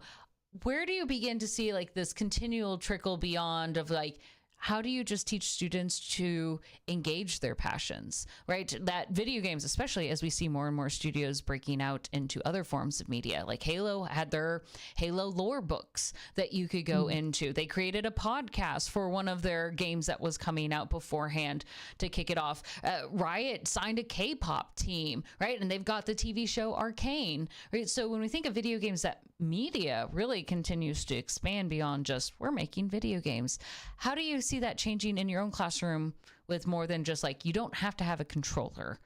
Where do you begin to see like this continual trickle beyond of like, how do you just teach students to engage their passions, right? That video games, especially as we see more and more studios breaking out into other forms of media, like Halo had their Halo lore books that you could go into. They created a podcast for one of their games that was coming out beforehand to kick it off. Riot signed a K-pop team, right? And they've got the TV show Arcane, right? So when we think of video games, that media really continues to expand beyond just we're making video games. How do you see that changing in your own classroom with more than just like, you don't have to have a controller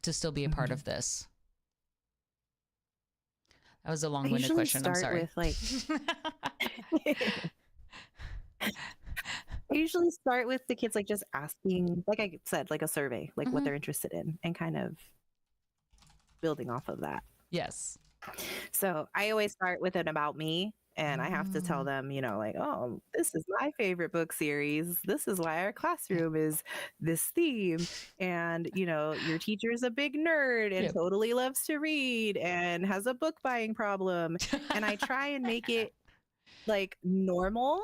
to still be a part of this? That was a long-winded question. I'm sorry. With, like, I usually start with the kids, like just asking, like I said, like a survey, like what they're interested in, and kind of building off of that. Yes. So I always start with an about me, and I have to tell them, you know, like, oh, this is my favorite book series. This is why our classroom is this theme. And, you know, your teacher is a big nerd and totally loves to read and has a book buying problem. And I try and make it like normal,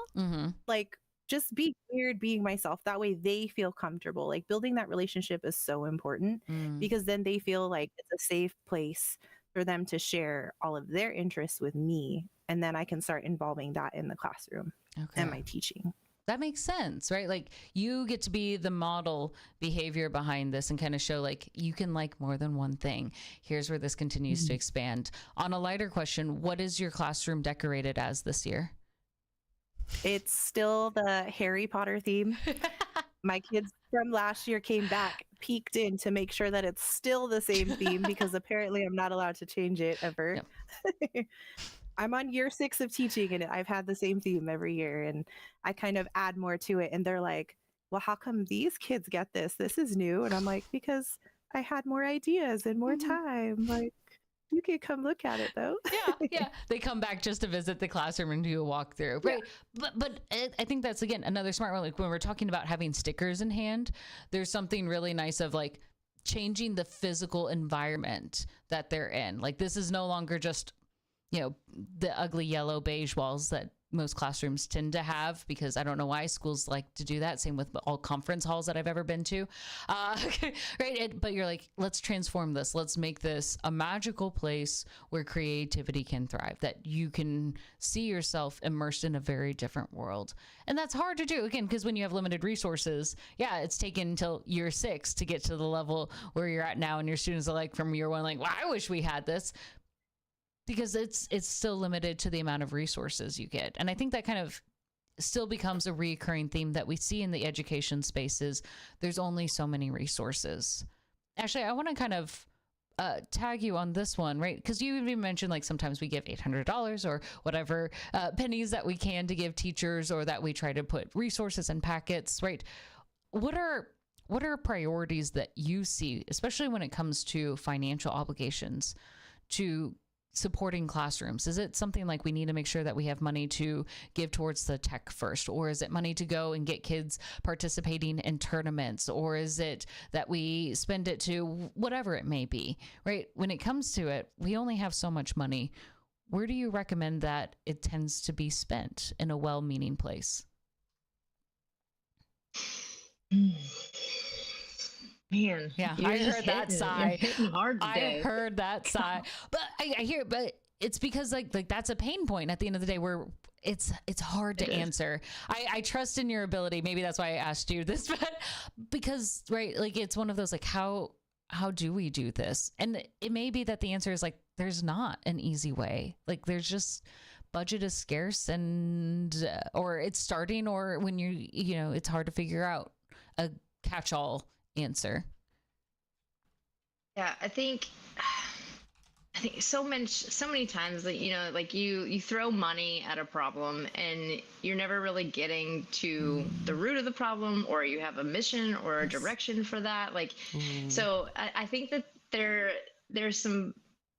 like just be weird being myself. That way they feel comfortable. Like building that relationship is so important because then they feel like it's a safe place for them to share all of their interests with me. And then I can start involving that in the classroom and my teaching. That makes sense, right? Like you get to be the model behavior behind this and kind of show like you can like more than one thing. Here's where this continues to expand. On a lighter question, what is your classroom decorated as this year? It's still the Harry Potter theme. My kids from last year came back, peeked in to make sure that it's still the same theme because apparently I'm not allowed to change it ever. Yep. I'm on year 6 of teaching and I've had the same theme every year, and I kind of add more to it. And they're like, well, how come these kids get this? This is new. And I'm like, because I had more ideas and more time. Like, you can come look at it though. Yeah. They come back just to visit the classroom and do a walkthrough. Right. Yeah. But I think that's, again, another smart one. Like when we're talking about having stickers in hand, there's something really nice of like changing the physical environment that they're in. Like this is no longer just, you know, the ugly yellow beige walls that most classrooms tend to have, because I don't know why schools like to do that. Same with all conference halls that I've ever been to. Right. But you're like, let's transform this. Let's make this a magical place where creativity can thrive, that you can see yourself immersed in a very different world. And that's hard to do, again, because when you have limited resources, it's taken until year 6 to get to the level where you're at now. And your students are like from year 1, like, well, I wish we had this. Because it's still limited to the amount of resources you get. And I think that kind of still becomes a recurring theme that we see in the education spaces. There's only so many resources. Actually, I want to kind of tag you on this one, right? Because you even mentioned like sometimes we give $800 or whatever pennies that we can to give teachers, or that we try to put resources in packets, right? What are priorities that you see, especially when it comes to financial obligations to supporting classrooms? Is it something like we need to make sure that we have money to give towards the tech first? Or is it money to go and get kids participating in tournaments? Or is it that we spend it to whatever it may be, right? When it comes to it, we only have so much money. Where do you recommend that it tends to be spent in a well-meaning place? Man, yeah, I heard that sigh. Hard today. I heard that sigh, but I hear, but it's because like that's a pain point at the end of the day where it's hard to answer. I trust in your ability. Maybe that's why I asked you this, but because right, like it's one of those like how do we do this? And it may be that the answer is like there's not an easy way. Like there's just budget is scarce, and or it's starting, or when you know it's hard to figure out a catch-all answer. Yeah, I think so many times that like you throw money at a problem and you're never really getting to the root of the problem, or you have a mission or a Yes. direction for that. Like, Ooh. so I think that there's some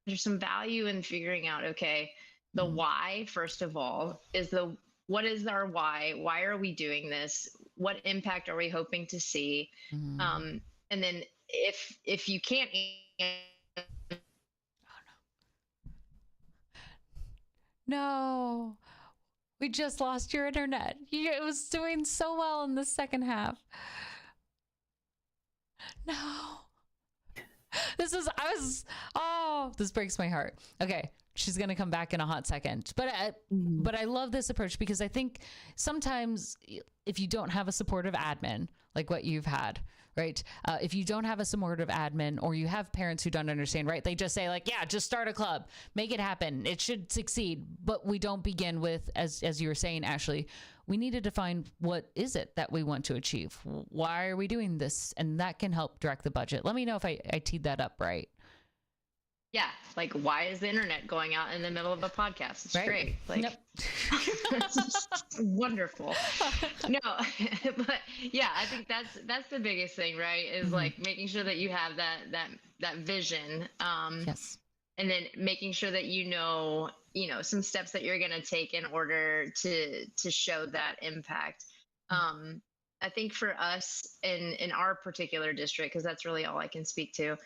value in figuring out, okay, the Mm. why first of all is the what is our why? Why are we doing this? What impact are we hoping to see? Mm. Um, and then if you can't No, we just lost your internet. It was doing so well in the second half. No. Oh, this breaks my heart. Okay. She's going to come back in a hot second. But I love this approach because I think sometimes if you don't have a supportive admin like what you've had, right? If you don't have a supportive admin, or you have parents who don't understand, right? They just say like, yeah, just start a club, make it happen. It should succeed. But we don't begin with, as you were saying, Ashley, we need to define what is it that we want to achieve? Why are we doing this? And that can help direct the budget. Let me know if I teed that up right. Yeah, like why is the internet going out in the middle of a podcast? It's Right. great. Like, Nope. it's wonderful. No, but yeah, I think that's the biggest thing, right? Is like making sure that you have that vision, Yes. and then making sure that some steps that you're going to take in order to show that impact. I think for us in our particular district, because that's really all I can speak to.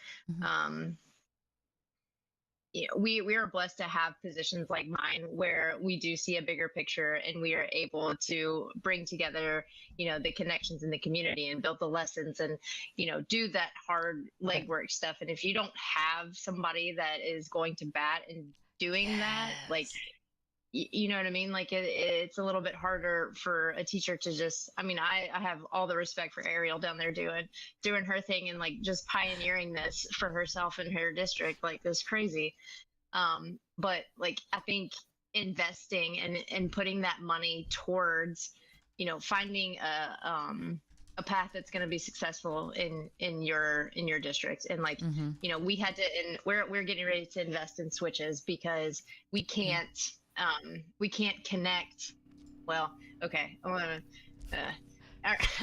We are blessed to have positions like mine where we do see a bigger picture, and we are able to bring together, the connections in the community and build the lessons, and, do that hard legwork stuff. And if you don't have somebody that is going to bat and doing that, like, you know what I mean? Like it's a little bit harder for a teacher to just, I have all the respect for Ariel down there doing her thing and like just pioneering this for herself and her district, like this crazy. But like, I think investing and putting that money towards, finding a path that's going to be successful in your district. And like, we had to, and we're getting ready to invest in switches because we can't connect. Well, okay, I want to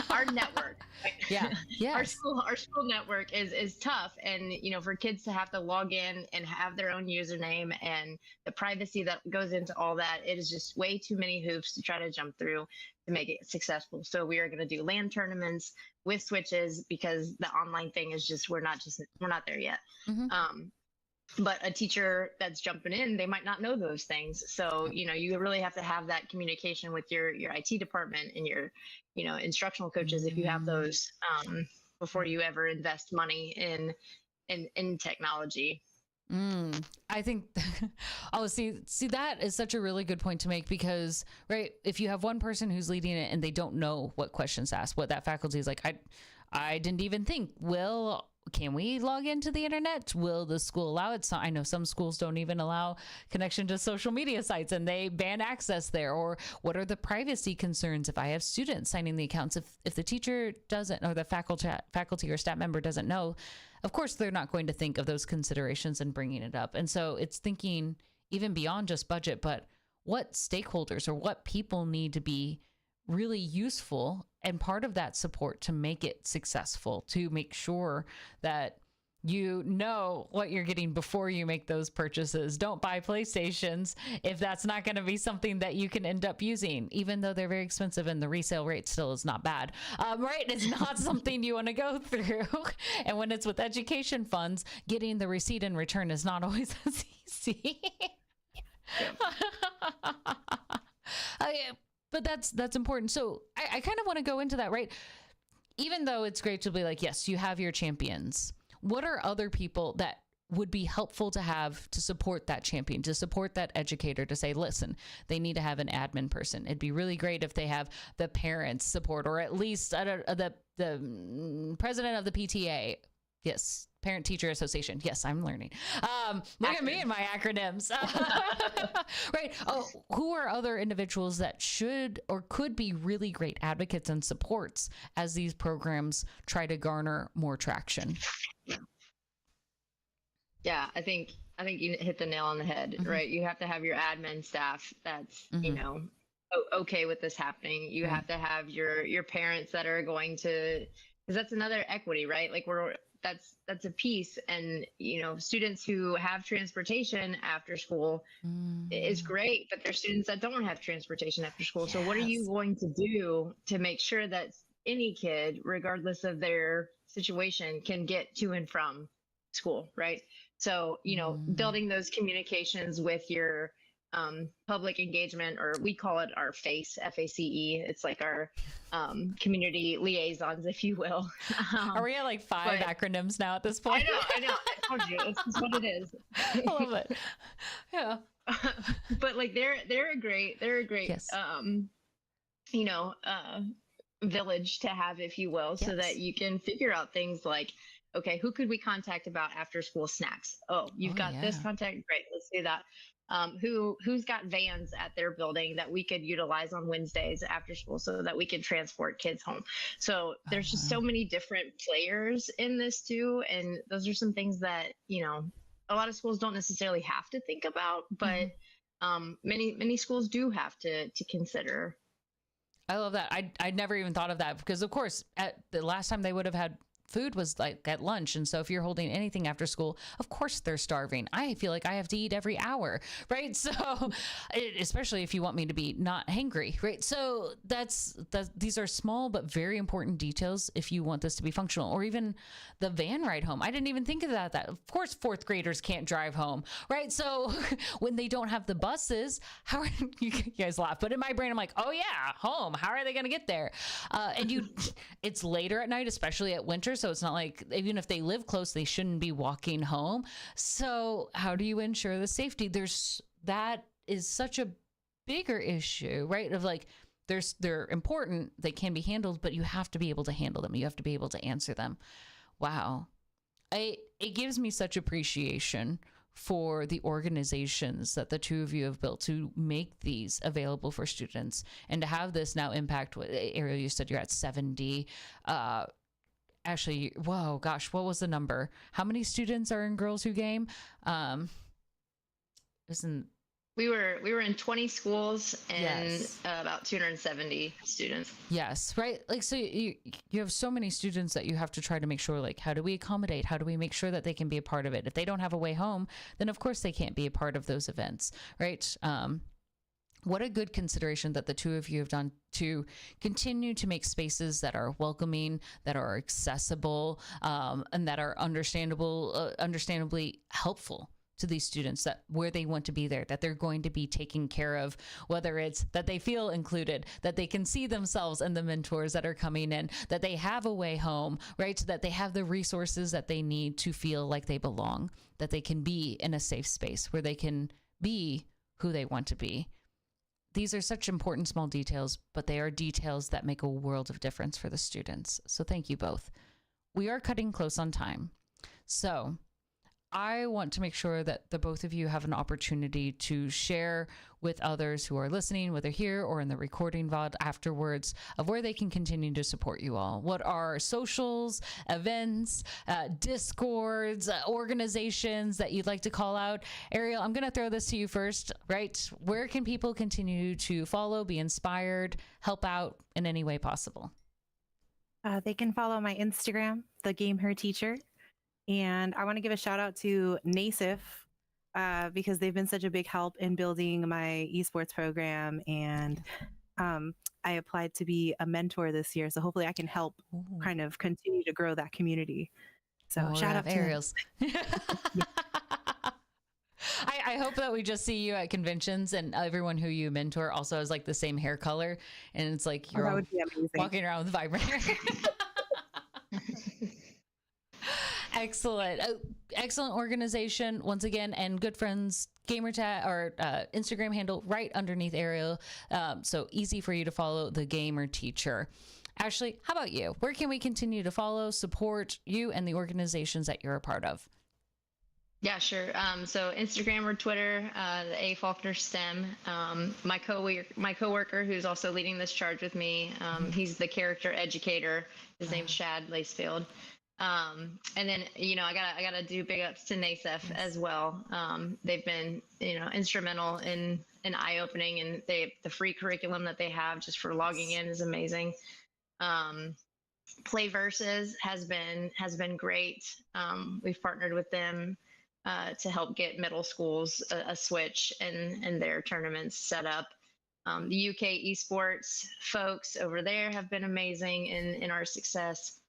our network. Yeah. Yes. Our school network is tough, and for kids to have to log in and have their own username and the privacy that goes into all that, it is just way too many hoops to try to jump through to make it successful. So we are going to do LAN tournaments with switches because the online thing is just we're not there yet. But a teacher that's jumping in, they might not know those things. So, you really have to have that communication with your IT department and your, instructional coaches, if you have those, before you ever invest money in technology. I think, see, that is such a really good point to make because, right, if you have one person who's leading it and they don't know what questions to ask, what that faculty is like, I didn't even think, can we log into the internet? Will the school allow it? So I know some schools don't even allow connection to social media sites and they ban access there. Or what are the privacy concerns if I have students signing the accounts? If the teacher doesn't, or the faculty or staff member doesn't know, of course they're not going to think of those considerations and bringing it up. And so it's thinking even beyond just budget, but what stakeholders or what people need to be really useful and part of that support to make it successful, to make sure that you know what you're getting before you make those purchases. Don't buy PlayStations if that's not going to be something that you can end up using, even though they're very expensive and the resale rate still is not bad. Right? It's not something you want to go through. And when it's with education funds, getting the receipt in return is not always as easy. But that's important. So I kind of want to go into that, right? Even though it's great to be like, yes, you have your champions. What are other people that would be helpful to have to support that champion, to support that educator, to say, listen, they need to have an admin person. It'd be really great if they have the parents support, or at least the president of the PTA. Yes. Parent Teacher Association. Yes, I'm learning. Look at me and my acronyms. Right. Oh, who are other individuals that should or could be really great advocates and supports as these programs try to garner more traction? Yeah, I think you hit the nail on the head, right? You have to have your admin staff that's, okay with this happening. You Right. have to have your parents that are going to, because that's another equity, right? Like that's a piece. And students who have transportation after school is great, but there's students that don't have transportation after school. So what are you Yes. going to do to make sure that any kid, regardless of their situation, can get to and from school, right? So, building those communications with your public engagement, or we call it our FACE, FACE. It's like our community liaisons, if you will. Are we at like 5 but acronyms now at this I point? know, I know. I told you, it's just what it is. I love it. Yeah. But like they're a great Yes. you know uh village to have, if you will, so Yes. that you can figure out things like, okay, who could we contact about after school snacks? Oh, you've Oh, got this yeah. contact, great, let's do that. Who's got vans at their building that we could utilize on Wednesdays after school so that we could transport kids home? So there's just so many different players in this too, and those are some things that a lot of schools don't necessarily have to think about, but many schools do have to consider. I love that. I'd never even thought of that because, of course, at the last time they would have had food was like at lunch. And so if you're holding anything after school, of course they're starving. I feel like I have to eat every hour, right? So especially if you want me to be not hangry, right? So these are small but very important details if you want this to be functional. Or even the van ride home. I didn't even think of that. Of course, fourth graders can't drive home, right? So when they don't have the buses, how are you guys laugh? But in my brain, I'm like, oh yeah, home. How are they going to get there? And it's later at night, especially at winter. So it's not like, even if they live close, they shouldn't be walking home. So how do you ensure the safety? That is such a bigger issue, right? Of like, they're important, they can be handled, but you have to be able to handle them. You have to be able to answer them. Wow. It gives me such appreciation for the organizations that the two of you have built to make these available for students, and to have this now impact. Ariel, you said you're at 70. Actually, whoa, gosh, what was the number? How many students are in Girls Who Game? Isn't We were in 20 schools and Yes. About 270 students. Yes, right. Like, so you have so many students that you have to try to make sure, like, how do we accommodate? How do we make sure that they can be a part of it? If they don't have a way home, then of course they can't be a part of those events, right? What a good consideration that the two of you have done to continue to make spaces that are welcoming, that are accessible, and that are understandably helpful to these students, that where they want to be there, that they're going to be taken care of, whether it's that they feel included, that they can see themselves in the mentors that are coming in, that they have a way home, right? So that they have the resources that they need to feel like they belong, that they can be in a safe space where they can be who they want to be. These are such important small details, but they are details that make a world of difference for the students. So thank you both. We are cutting close on time. So I want to make sure that the both of you have an opportunity to share with others who are listening, whether here or in the recording VOD afterwards, of where they can continue to support you all. What are socials, events, discords, organizations that you'd like to call out? Ariel, I'm going to throw this to you first, right? Where can people continue to follow, be inspired, help out in any way possible? They can follow my Instagram, The Game Her Teacher. And I want to give a shout out to NASIF because they've been such a big help in building my esports program. And I applied to be a mentor this year. So hopefully I can help kind of continue to grow that community. So shout out to Ariel's. I hope that we just see you at conventions and everyone who you mentor also has like the same hair color. And it's like you're that would be amazing. walking around with vibrant hair. Excellent. Excellent organization once again, and good friends gamer tag or Instagram handle right underneath Ariel. So easy for you to follow, The Gamer Teacher. Ashley, how about you? Where can we continue to follow, support you and the organizations that you're a part of? Yeah, sure. So Instagram or Twitter, the A Faulkner STEM. My coworker who's also leading this charge with me. He's the character educator. His name's Shad Lacefield. And then, I gotta do big ups to NASEF as well. They've been, instrumental in eye opening, and the free curriculum that they have just for logging in is amazing. Play Versus has been great. We've partnered with them to help get middle schools a switch and their tournaments set up. The UK esports folks over there have been amazing in our success.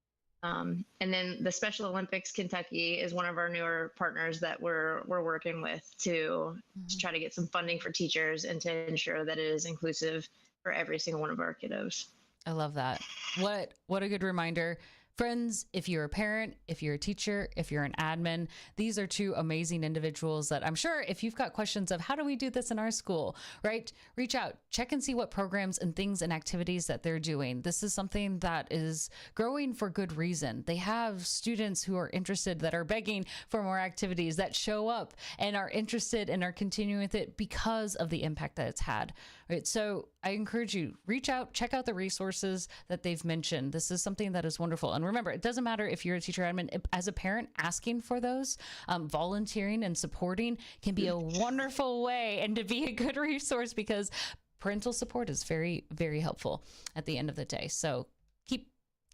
And then the Special Olympics Kentucky is one of our newer partners that we're working with to try to get some funding for teachers and to ensure that it is inclusive for every single one of our kiddos. I love that. What a good reminder. Friends, if you're a parent, if you're a teacher, if you're an admin, these are two amazing individuals that I'm sure if you've got questions of how do we do this in our school, right? Reach out, check and see what programs and things and activities that they're doing. This is something that is growing for good reason. They have students who are interested, that are begging for more activities, that show up and are interested and are continuing with it because of the impact that it's had, right? So I encourage you, reach out, check out the resources that they've mentioned. This is something that is wonderful. And remember, it doesn't matter if you're a teacher admin, as a parent, asking for those, volunteering and supporting can be a wonderful way and to be a good resource, because parental support is very, very helpful at the end of the day. So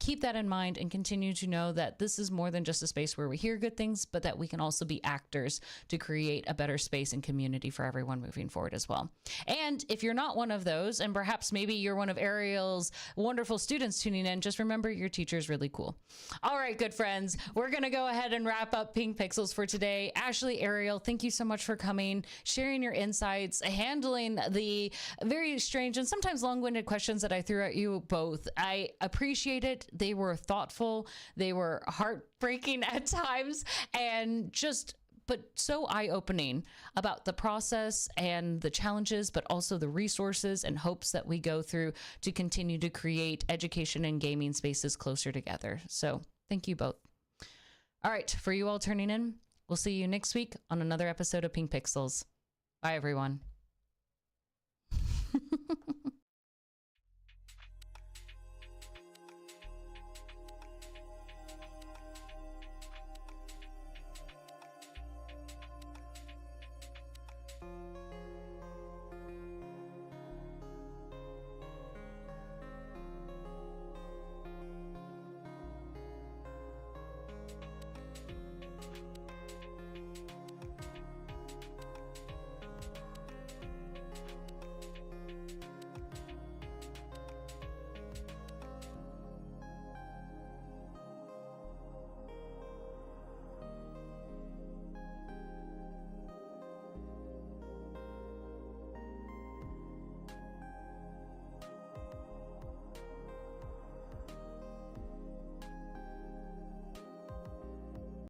keep that in mind and continue to know that this is more than just a space where we hear good things, but that we can also be actors to create a better space and community for everyone moving forward as well. And if you're not one of those, and perhaps maybe you're one of Ariel's wonderful students tuning in, just remember your teacher is really cool. All right, good friends, we're going to go ahead and wrap up Pink Pixels for today. Ashley, Ariel, thank you so much for coming, sharing your insights, handling the very strange and sometimes long-winded questions that I threw at you both. I appreciate it. They were thoughtful, they were heartbreaking at times, and but so eye-opening about the process and the challenges, but also the resources and hopes that we go through to continue to create education and gaming spaces closer together. So thank you both. All right, for you all turning in, we'll see you next week on another episode of Pink Pixels. Bye, everyone.